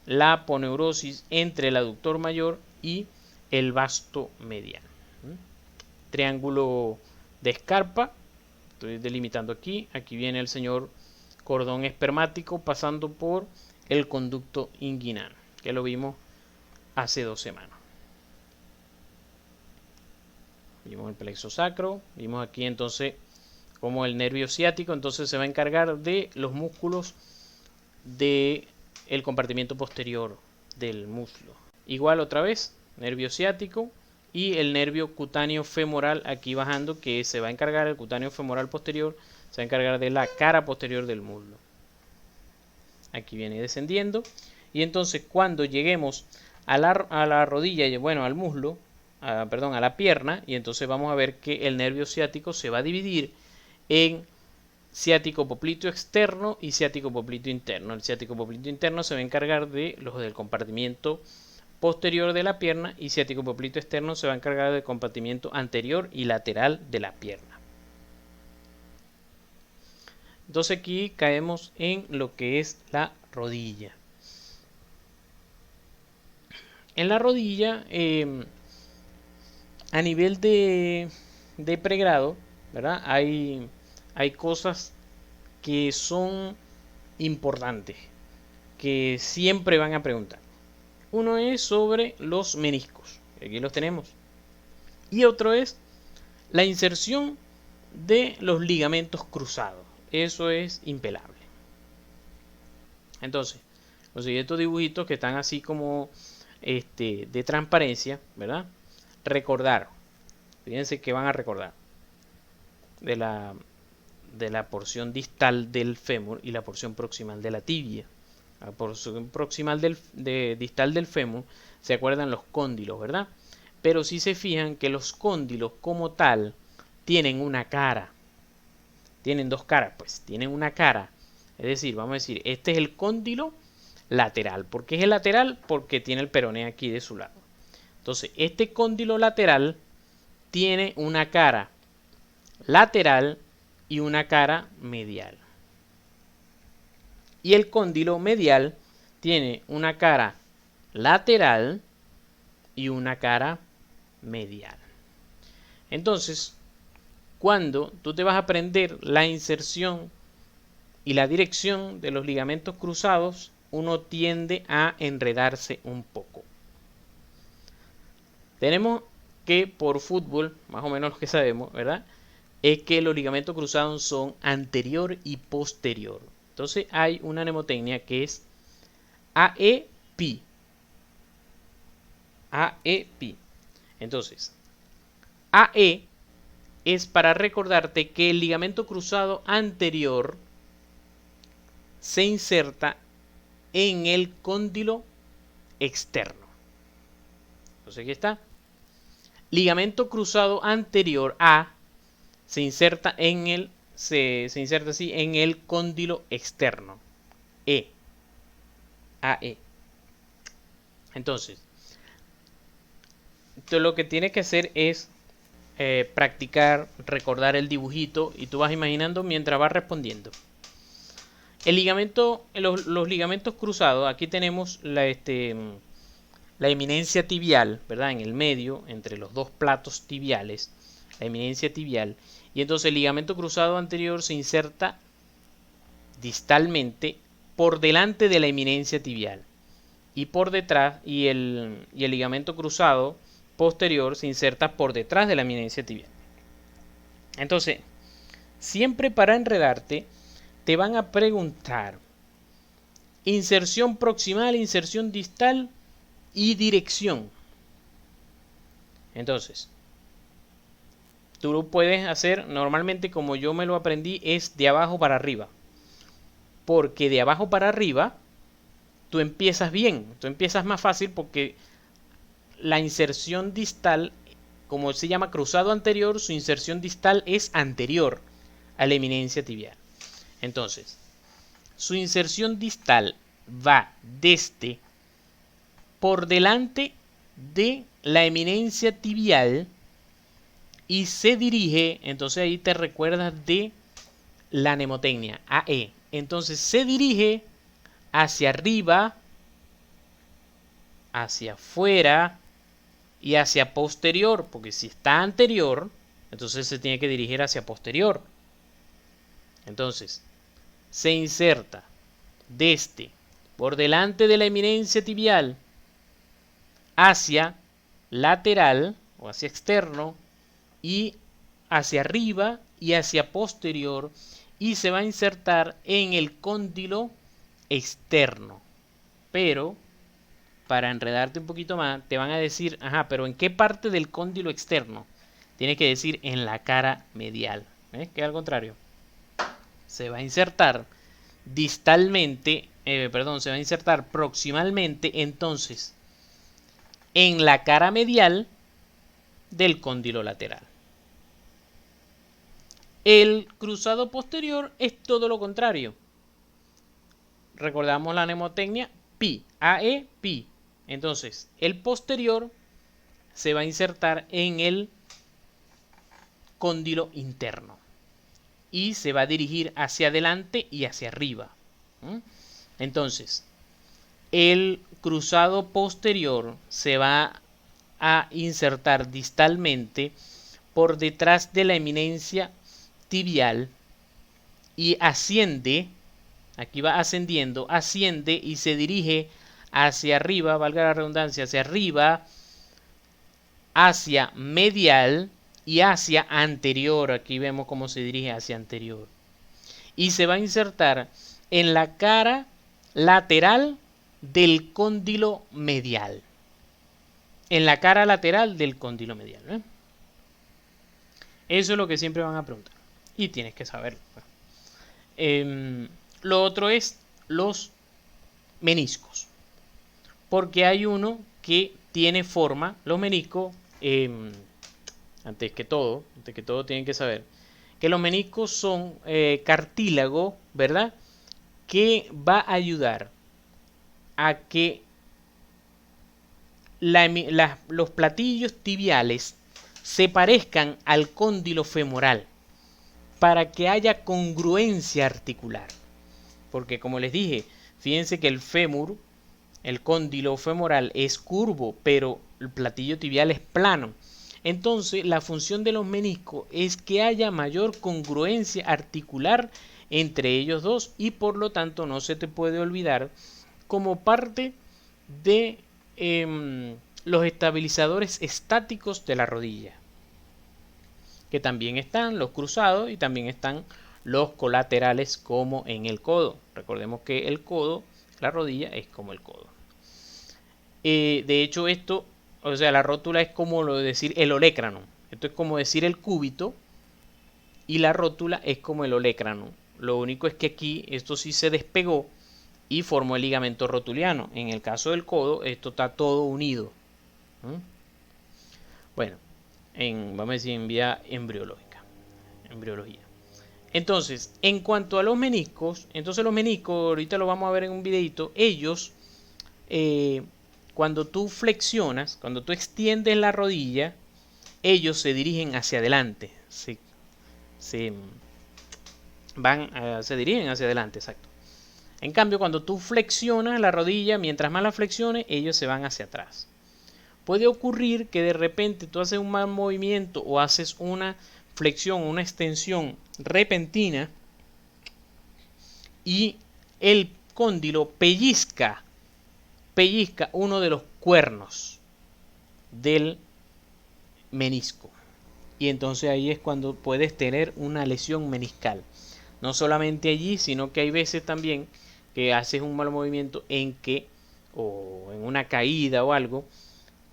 la aponeurosis entre el aductor mayor y el vasto mediano. Triángulo de Scarpa, estoy delimitando aquí. Aquí viene el señor cordón espermático pasando por el conducto inguinal, que lo vimos hace 2 semanas. Vimos el plexo sacro, vimos aquí entonces como el nervio ciático entonces se va a encargar de los músculos del compartimiento posterior del muslo. Igual otra vez, nervio ciático y el nervio cutáneo femoral aquí bajando, que se va a encargar, el cutáneo femoral posterior se va a encargar de la cara posterior del muslo. Aquí viene descendiendo, y entonces cuando lleguemos a la rodilla, bueno, al muslo, a la pierna, y entonces vamos a ver que el nervio ciático se va a dividir en ciático popliteo externo y ciático popliteo interno. El ciático popliteo interno se va a encargar de los del compartimiento posterior de la pierna, y ciático popliteo externo se va a encargar del compartimiento anterior y lateral de la pierna. Entonces aquí caemos en lo que es la rodilla. En la rodilla, a nivel de pregrado, ¿verdad? Hay cosas que son importantes, que siempre van a preguntar. Uno es sobre los meniscos, aquí los tenemos. Y otro es la inserción de los ligamentos cruzados. Eso es impelable. Entonces, conseguí estos dibujitos que están así como de transparencia, ¿verdad? Recordar. Fíjense que van a recordar de la porción distal del fémur y la porción proximal de la tibia. La porción proximal distal del fémur, se acuerdan los cóndilos, ¿verdad? Pero si se fijan que los cóndilos como tal tienen una cara. Tienen dos caras, pues tienen una cara. Es decir, vamos a decir, este es el cóndilo lateral. ¿Por qué es el lateral? Porque tiene el peroné aquí de su lado. Entonces, este cóndilo lateral tiene una cara lateral y una cara medial. Y el cóndilo medial tiene una cara lateral y una cara medial. Entonces, cuando tú te vas a aprender la inserción y la dirección de los ligamentos cruzados, uno tiende a enredarse un poco. Tenemos que por fútbol, más o menos lo que sabemos, ¿verdad? Es que los ligamentos cruzados son anterior y posterior. Entonces hay una mnemotecnia que es AEP. AEP. Entonces, AE es para recordarte que el ligamento cruzado anterior se inserta en el cóndilo externo. Entonces aquí está. Ligamento cruzado anterior A se inserta así en el cóndilo externo. E. AE. Entonces, tú lo que tienes que hacer es practicar, recordar el dibujito y tú vas imaginando mientras vas respondiendo. El ligamento, los ligamentos cruzados, aquí tenemos la eminencia tibial, ¿verdad? En el medio, entre los dos platos tibiales, la eminencia tibial. Y entonces el ligamento cruzado anterior se inserta distalmente por delante de la eminencia tibial. Y por detrás, y el ligamento cruzado posterior se inserta por detrás de la eminencia tibial. Entonces, siempre para enredarte, te van a preguntar inserción proximal, inserción distal y dirección. Entonces, tú lo puedes hacer normalmente como yo me lo aprendí, es de abajo para arriba. Porque de abajo para arriba, tú empiezas bien, tú empiezas más fácil porque la inserción distal, como se llama cruzado anterior, su inserción distal es anterior a la eminencia tibial. Entonces, su inserción distal va desde por delante de la eminencia tibial y se dirige, entonces ahí te recuerdas de la mnemotecnia AE. Entonces se dirige hacia arriba, hacia afuera y hacia posterior, porque si está anterior, entonces se tiene que dirigir hacia posterior. Entonces, se inserta desde por delante de la eminencia tibial hacia lateral o hacia externo y hacia arriba y hacia posterior y se va a insertar en el cóndilo externo. Pero para enredarte un poquito más te van a decir, ajá, pero ¿en qué parte del cóndilo externo? Tienes que decir en la cara medial. ¿Ves? Que al contrario. Se va a insertar distalmente, se va a insertar proximalmente entonces en la cara medial del cóndilo lateral. El cruzado posterior es todo lo contrario. Recordamos la mnemotecnia pi, AE, pi. Entonces, el posterior se va a insertar en el cóndilo interno y se va a dirigir hacia adelante y hacia arriba. Entonces, el cruzado posterior se va a insertar distalmente por detrás de la eminencia tibial y asciende, aquí va ascendiendo, asciende y se dirige hacia arriba, valga la redundancia, hacia arriba, hacia medial y hacia anterior. Aquí vemos cómo se dirige hacia anterior. Y se va a insertar en la cara lateral del cóndilo medial. En la cara lateral del cóndilo medial. Eso es lo que siempre van a preguntar. Y tienes que saberlo. Lo otro es los meniscos, porque hay uno que tiene forma, los meniscos, antes que todo tienen que saber que los meniscos son cartílago, ¿verdad? Que va a ayudar a que los platillos tibiales se parezcan al cóndilo femoral para que haya congruencia articular. Porque como les dije, fíjense que el fémur, el cóndilo femoral es curvo, pero el platillo tibial es plano. Entonces, la función de los meniscos es que haya mayor congruencia articular entre ellos dos y por lo tanto no se te puede olvidar como parte de los estabilizadores estáticos de la rodilla, que también están los cruzados y también están los colaterales como en el codo. Recordemos que el codo, la rodilla es como el codo. De hecho esto, o sea, la rótula es como lo de decir el olecrano. Esto es como decir el cúbito y la rótula es como el olecrano. Lo único es que aquí esto sí se despegó y formó el ligamento rotuliano. En el caso del codo, esto está todo unido. Bueno, vamos a decir en vía embriológica. Embriología. Entonces, en cuanto a los meniscos, entonces los meniscos, ahorita lo vamos a ver en un videito, ellos, cuando tú flexionas, cuando tú extiendes la rodilla, ellos se dirigen hacia adelante. Se dirigen hacia adelante, exacto. En cambio, cuando tú flexionas la rodilla, mientras más la flexiones, ellos se van hacia atrás. Puede ocurrir que de repente tú haces un mal movimiento o haces una flexión, una extensión repentina y el cóndilo pellizca uno de los cuernos del menisco. Y entonces ahí es cuando puedes tener una lesión meniscal. No solamente allí, sino que hay veces también que haces un mal movimiento o en una caída o algo,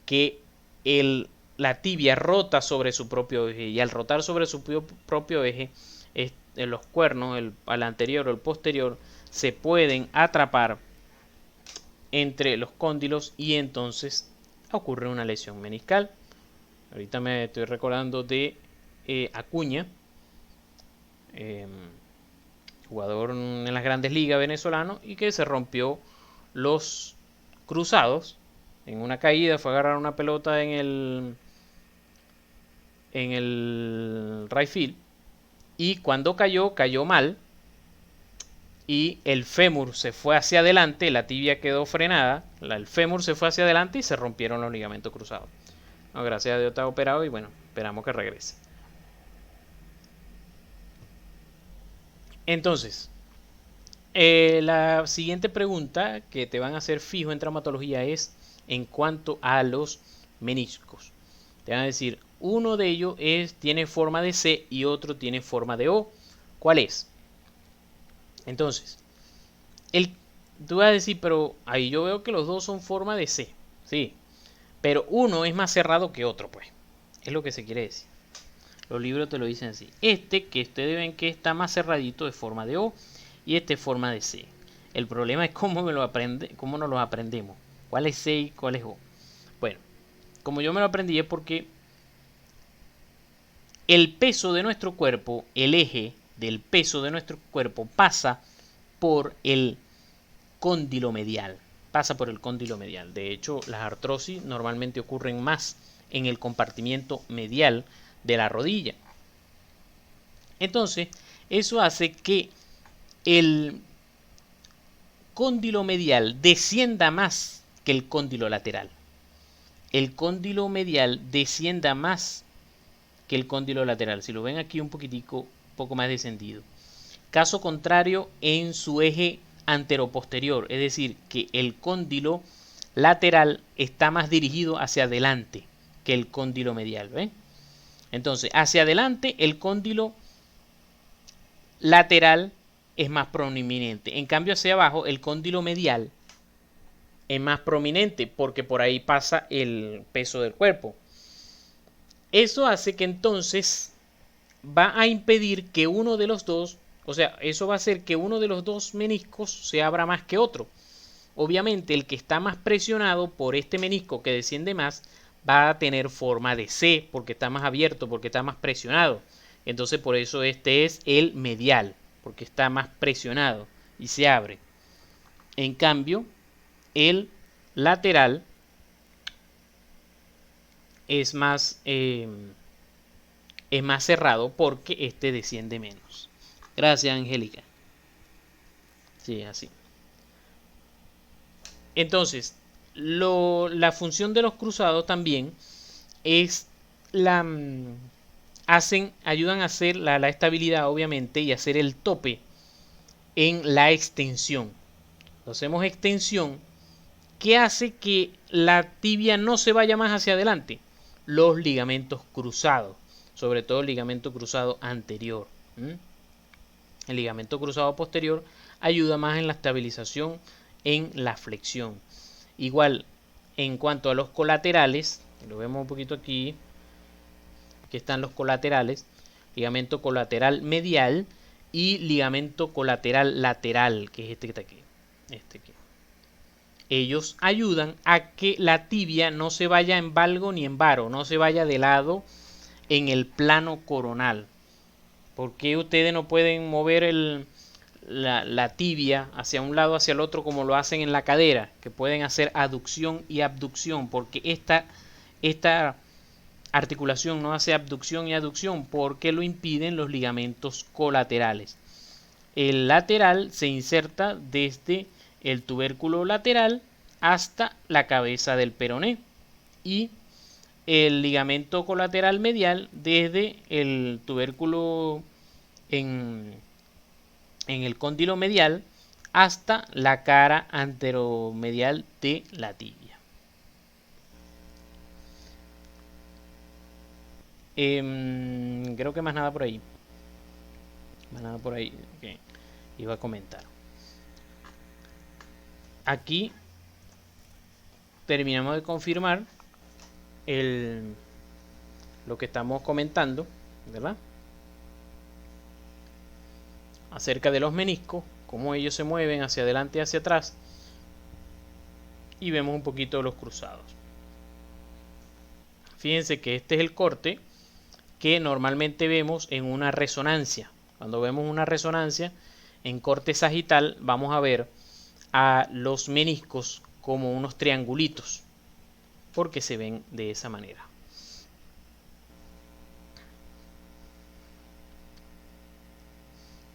que la tibia rota sobre su propio eje. Y al rotar sobre su propio eje, los cuernos, al anterior o el posterior, se pueden atrapar entre los cóndilos y entonces ocurre una lesión meniscal. Ahorita me estoy recordando de Acuña, jugador en las grandes ligas venezolano, y que se rompió los cruzados en una caída, fue a agarrar una pelota en el right field y cuando cayó mal y el fémur se fue hacia adelante, la tibia quedó frenada, el fémur se fue hacia adelante y se rompieron los ligamentos cruzados. No, gracias a Dios está operado y bueno, esperamos que regrese. Entonces, la siguiente pregunta que te van a hacer fijo en traumatología es en cuanto a los meniscos. Te van a decir, uno de ellos tiene forma de C y otro tiene forma de O. ¿Cuál es? Entonces, tú vas a decir, pero ahí yo veo que los dos son forma de C. Sí, pero uno es más cerrado que otro, pues. Es lo que se quiere decir. Los libros te lo dicen así. Que ustedes ven que está más cerradito es forma de O y este es forma de C. El problema es cómo nos lo aprendemos. ¿Cuál es C y cuál es O? Bueno, como yo me lo aprendí es porque el peso de nuestro cuerpo, el eje del peso de nuestro cuerpo pasa por el cóndilo medial. Pasa por el cóndilo medial. De hecho, las artrosis normalmente ocurren más en el compartimiento medial de la rodilla. Entonces, eso hace que el cóndilo medial descienda más que el cóndilo lateral. El cóndilo medial descienda más que el cóndilo lateral. Si lo ven aquí un poco más descendido. Caso contrario en su eje anteroposterior, es decir, que el cóndilo lateral está más dirigido hacia adelante que el cóndilo medial, ¿ven? Entonces, hacia adelante el cóndilo lateral es más prominente. En cambio, hacia abajo el cóndilo medial es más prominente porque por ahí pasa el peso del cuerpo. Eso hace que entonces va a impedir que uno de los dos O sea, eso va a hacer que uno de los dos meniscos se abra más que otro. Obviamente el que está más presionado por este menisco que desciende más va a tener forma de C porque está más abierto, porque está más presionado. Entonces por eso este es el medial, porque está más presionado y se abre. En cambio, el lateral es más cerrado porque este desciende menos. Gracias, Angélica. Sí, así. Entonces, la función de los cruzados también es la ayudan a hacer la estabilidad, obviamente, y hacer el tope en la extensión. Hacemos extensión que hace que la tibia no se vaya más hacia adelante. Los ligamentos cruzados, sobre todo el ligamento cruzado anterior. El ligamento cruzado posterior ayuda más en la estabilización, en la flexión. Igual, en cuanto a los colaterales, lo vemos un poquito aquí, aquí están los colaterales, ligamento colateral medial y ligamento colateral lateral, que es este que está aquí. Este aquí. Ellos ayudan a que la tibia no se vaya en valgo ni en varo, no se vaya de lado en el plano coronal. ¿Por qué ustedes no pueden mover la tibia hacia un lado, hacia el otro, como lo hacen en la cadera? Que pueden hacer aducción y abducción, porque esta articulación no hace abducción y aducción porque lo impiden los ligamentos colaterales. El lateral se inserta desde el tubérculo lateral hasta la cabeza del peroné y el ligamento colateral medial desde el tubérculo en el cóndilo medial hasta la cara anteromedial de la tibia. Creo que más nada por ahí. Más nada por ahí que iba a comentar. Aquí terminamos de confirmar lo que estamos comentando, ¿verdad? Acerca de los meniscos, cómo ellos se mueven hacia adelante y hacia atrás. Y vemos un poquito de los cruzados. Fíjense que este es el corte que normalmente vemos en una resonancia. Cuando vemos una resonancia en corte sagital, vamos a ver a los meniscos como unos triangulitos, porque se ven de esa manera.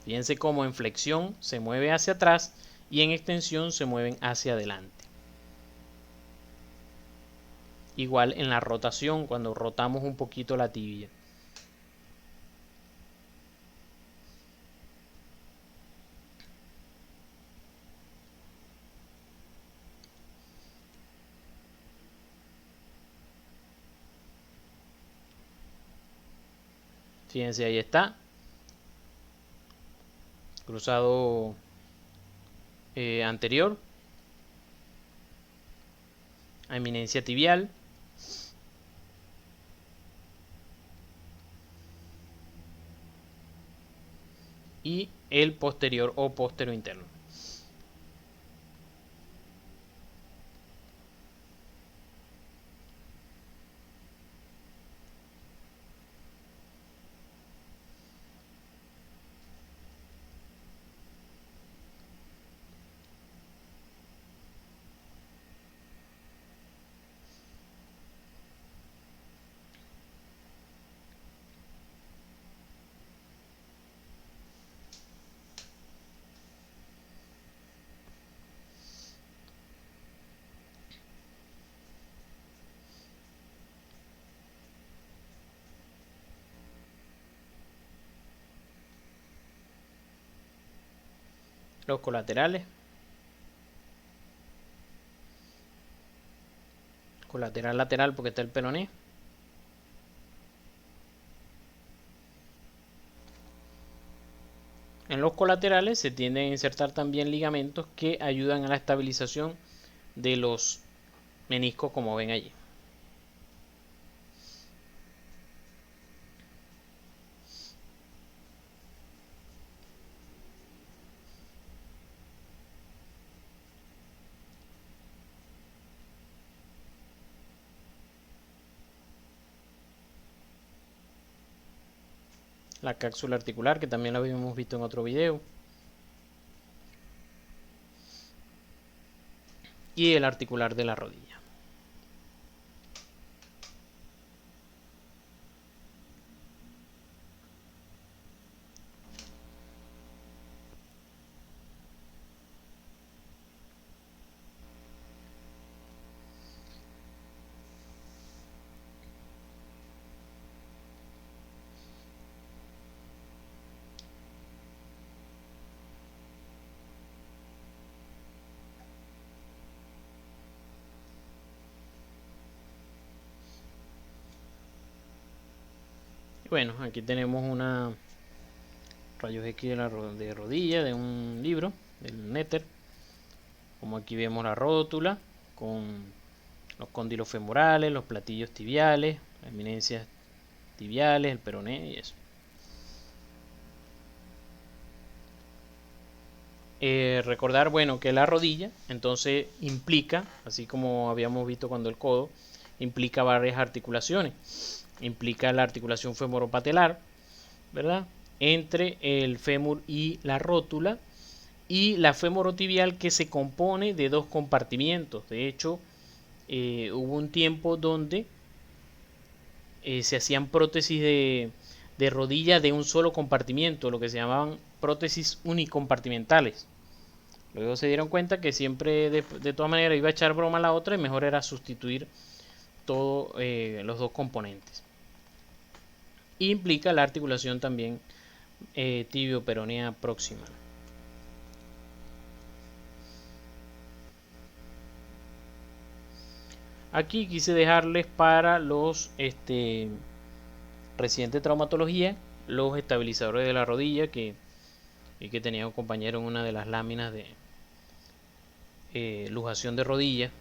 Fíjense cómo en flexión se mueve hacia atrás y en extensión se mueven hacia adelante. Igual en la rotación, cuando rotamos un poquito la tibia. Fíjense, ahí está. Cruzado anterior. Eminencia tibial. Y el posterior o postero interno. Los colaterales. Colateral lateral porque está el peroné. En los colaterales se tienden a insertar también ligamentos que ayudan a la estabilización de los meniscos, como ven allí. la cápsula articular, que también la habíamos visto en otro video, y el articular de la rodilla. Bueno, aquí tenemos una rayos X de rodilla de un libro del Netter. Como aquí vemos la rótula con los cóndilos femorales, los platillos tibiales, las eminencias tibiales, el peroné y eso. Recordar, bueno, que la rodilla entonces implica, así como habíamos visto cuando el codo, implica varias articulaciones. Implica la articulación femoropatelar, ¿verdad? Entre el fémur y la rótula, y la femorotibial, que se compone de dos compartimientos. De hecho, hubo un tiempo donde se hacían prótesis de rodilla de un solo compartimiento, lo que se llamaban prótesis unicompartimentales. Luego se dieron cuenta que siempre de todas maneras iba a echar broma a la otra y mejor era sustituir todos los dos componentes. Y implica la articulación también tibio-peronea proximal. Aquí quise dejarles para los residentes de traumatología los estabilizadores de la rodilla, que tenía un compañero en una de las láminas de lujación de rodilla.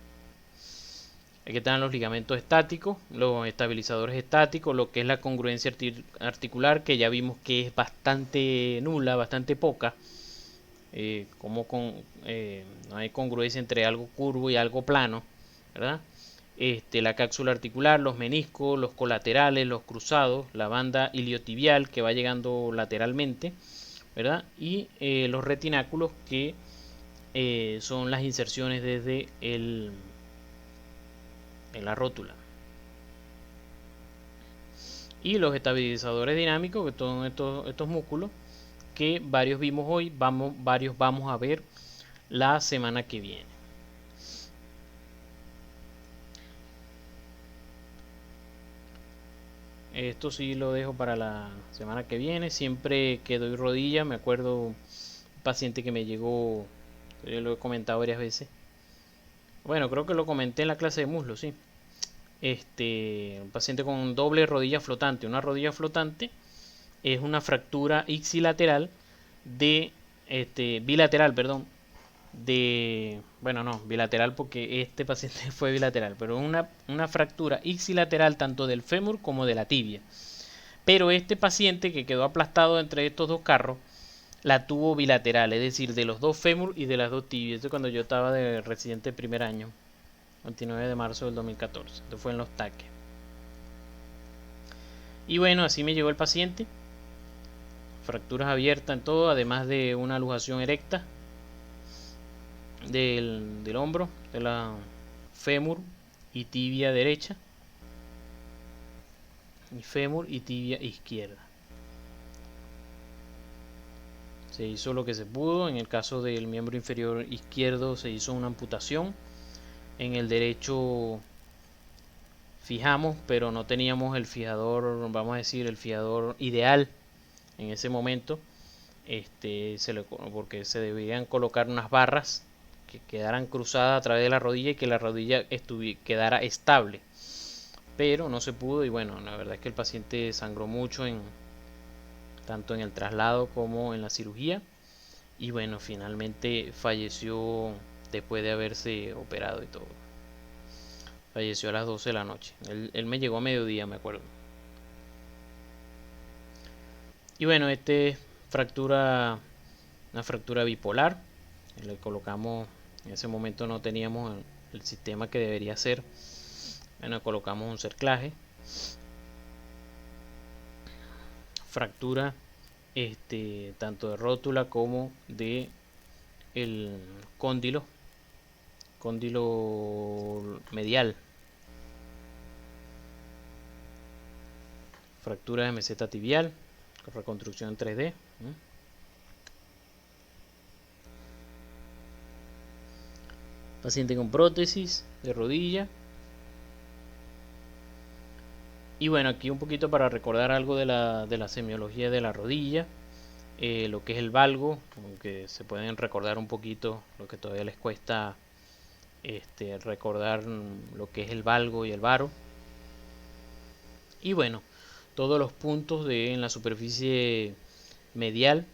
Aquí están los ligamentos estáticos, los estabilizadores estáticos, lo que es la congruencia articular, que ya vimos que es bastante nula, bastante poca. No hay congruencia entre algo curvo y algo plano, ¿verdad? La cápsula articular, los meniscos, los colaterales, los cruzados, la banda iliotibial que va llegando lateralmente, ¿verdad? Y los retináculos, que son las inserciones desde en la rótula. Y los estabilizadores dinámicos, que son estos músculos, que varios vimos hoy, varios vamos a ver la semana que viene. Esto sí lo dejo para la semana que viene. Siempre que doy rodilla, me acuerdo un paciente que me llegó, yo lo he comentado varias veces. Bueno, creo que lo comenté en la clase de muslo, sí. Un paciente con doble rodilla flotante. Una rodilla flotante es una fractura ipsilateral bilateral, perdón, bueno, no, bilateral porque este paciente fue bilateral, pero una fractura ipsilateral tanto del fémur como de la tibia. Pero este paciente, que quedó aplastado entre estos dos carros, la tuvo bilateral, es decir, de los dos fémur y de las dos tibias. Esto cuando yo estaba de residente de primer año, 29 de marzo del 2014. Esto fue en los taques. Y bueno, así me llegó el paciente. Fracturas abiertas en todo, además de una lujación erecta del hombro, de la fémur y tibia derecha, y fémur y tibia izquierda. Se hizo lo que se pudo. En el caso del miembro inferior izquierdo se hizo una amputación. En el derecho fijamos, pero no teníamos el fijador, vamos a decir, el fijador ideal en ese momento, porque se debían colocar unas barras que quedaran cruzadas a través de la rodilla y que la rodilla quedara estable, pero no se pudo. Y bueno, la verdad es que el paciente sangró mucho tanto en el traslado como en la cirugía, y bueno, finalmente falleció después de haberse operado y todo. Falleció a las 12 de la noche. Él me llegó a mediodía, me acuerdo. Y bueno, es una fractura bipolar. Le colocamos, en ese momento no teníamos el sistema que debería ser. Bueno, colocamos un cerclaje. fractura tanto de rótula como de el cóndilo medial, fractura de meseta tibial, reconstrucción en 3D. Paciente con prótesis de rodilla. Y bueno, aquí un poquito para recordar algo de la semiología de la rodilla, lo que es el valgo, aunque se pueden recordar un poquito lo que todavía les cuesta recordar lo que es el valgo y el varo. Y bueno, todos los puntos en la superficie medial,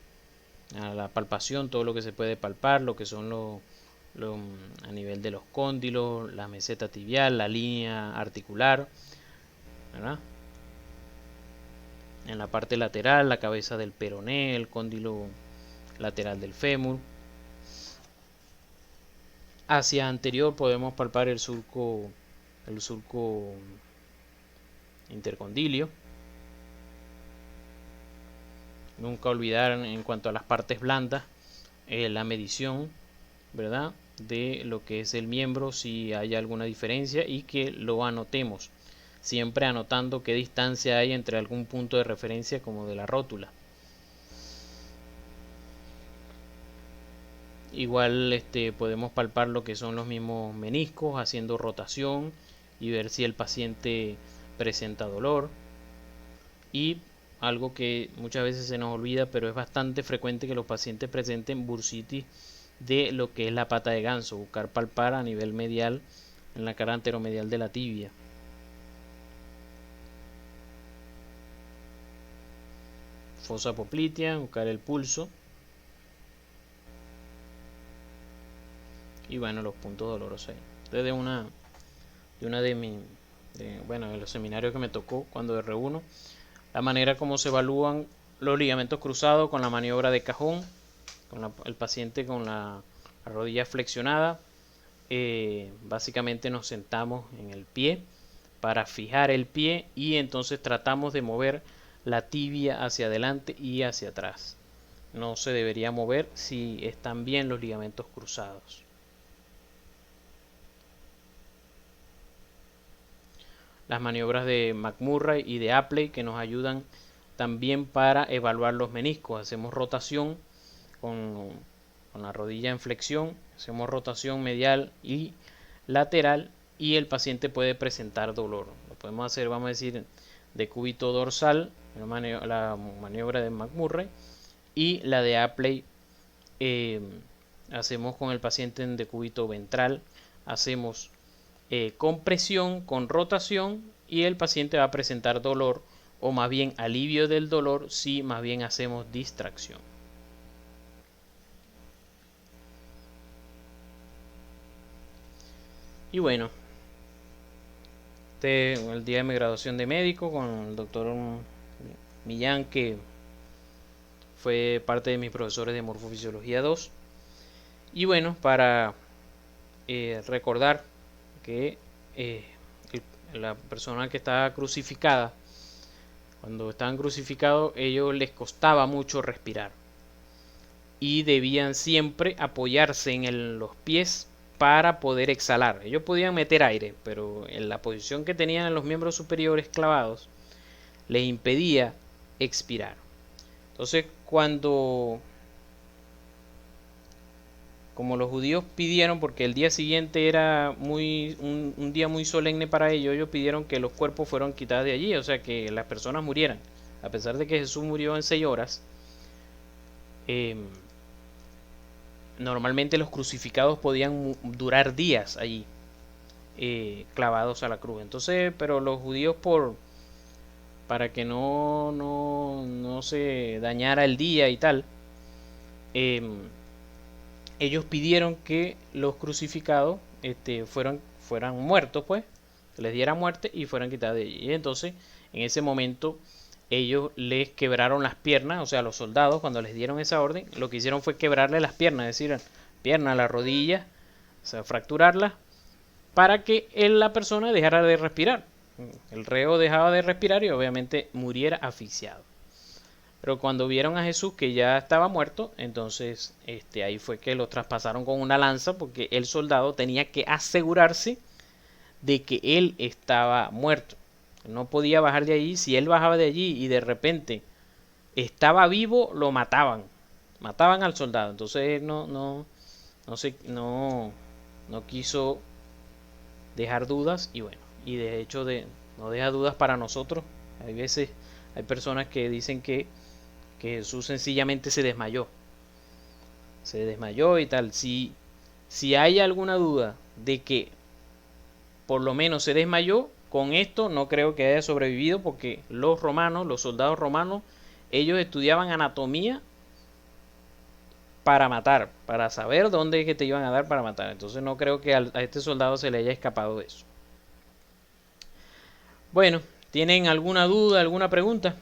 a la palpación, todo lo que se puede palpar, lo que son a nivel de los cóndilos, la meseta tibial, la línea articular, ¿verdad? En la parte lateral, la cabeza del peroné, el cóndilo lateral del fémur. Hacia anterior podemos palpar el surco intercondilio. Nunca olvidar en cuanto a las partes blandas, la medición, ¿verdad?, de lo que es el miembro, si hay alguna diferencia, y que lo anotemos, siempre anotando qué distancia hay entre algún punto de referencia como de la rótula. Igual podemos palpar lo que son los mismos meniscos haciendo rotación y ver si el paciente presenta dolor. Y algo que muchas veces se nos olvida, pero es bastante frecuente, que los pacientes presenten bursitis de lo que es la pata de ganso. Buscar palpar a nivel medial en la cara anteromedial de la tibia. Fosa poplitea, buscar el pulso. Y bueno, los puntos dolorosos ahí. Desde de los seminarios que me tocó cuando reúno, la manera como se evalúan los ligamentos cruzados con la maniobra de cajón, con el paciente con la rodilla flexionada. Básicamente nos sentamos en el pie para fijar el pie y entonces tratamos de mover la tibia hacia adelante y hacia atrás. No se debería mover si están bien los ligamentos cruzados. Las maniobras de McMurray y de Apley, que nos ayudan también para evaluar los meniscos. Hacemos rotación con la rodilla en flexión, hacemos rotación medial y lateral, y el paciente puede presentar dolor. Lo podemos hacer, vamos a decir, de cúbito dorsal, la maniobra de McMurray, y la de Apley hacemos con el paciente en decúbito ventral. Hacemos compresión con rotación y el paciente va a presentar dolor, o más bien alivio del dolor, si más bien hacemos distracción. Y bueno, el día de mi graduación de médico con el doctor Millán, que fue parte de mis profesores de morfofisiología 2. Y bueno, para recordar que la persona que estaba crucificada, cuando estaban crucificados, ellos les costaba mucho respirar y debían siempre apoyarse en los pies para poder exhalar. Ellos podían meter aire, pero en la posición que tenían en los miembros superiores clavados les impedía expirar. Entonces, como los judíos pidieron, porque el día siguiente era un día muy solemne para ellos pidieron que los cuerpos fueran quitados de allí, o sea, que las personas murieran. A pesar de que Jesús murió en 6 horas, normalmente los crucificados podían durar días allí, clavados a la cruz. Entonces, pero los judíos, para que no se dañara el día y tal, ellos pidieron que los crucificados fueran muertos, pues, que les diera muerte y fueran quitados de allí. Y entonces, en ese momento, ellos les quebraron las piernas, o sea, los soldados, cuando les dieron esa orden, lo que hicieron fue quebrarle las piernas, es decir, piernas, las rodillas, o sea, fracturarlas, para que la persona dejara de respirar. El reo dejaba de respirar y obviamente muriera asfixiado. Pero cuando vieron a Jesús que ya estaba muerto, entonces ahí fue que lo traspasaron con una lanza porque el soldado tenía que asegurarse de que él estaba muerto. No podía bajar de allí. Si él bajaba de allí y de repente estaba vivo, lo mataban. Mataban al soldado. Entonces él no quiso dejar dudas y bueno, y de hecho no deja dudas para nosotros. Hay veces, hay personas que dicen que Jesús sencillamente se desmayó y tal. Si hay alguna duda de que por lo menos se desmayó, con esto no creo que haya sobrevivido porque los romanos, los soldados romanos, ellos estudiaban anatomía para matar, para saber dónde es que te iban a dar para matar. Entonces no creo que a este soldado se le haya escapado de eso. Bueno, ¿tienen alguna duda, alguna pregunta?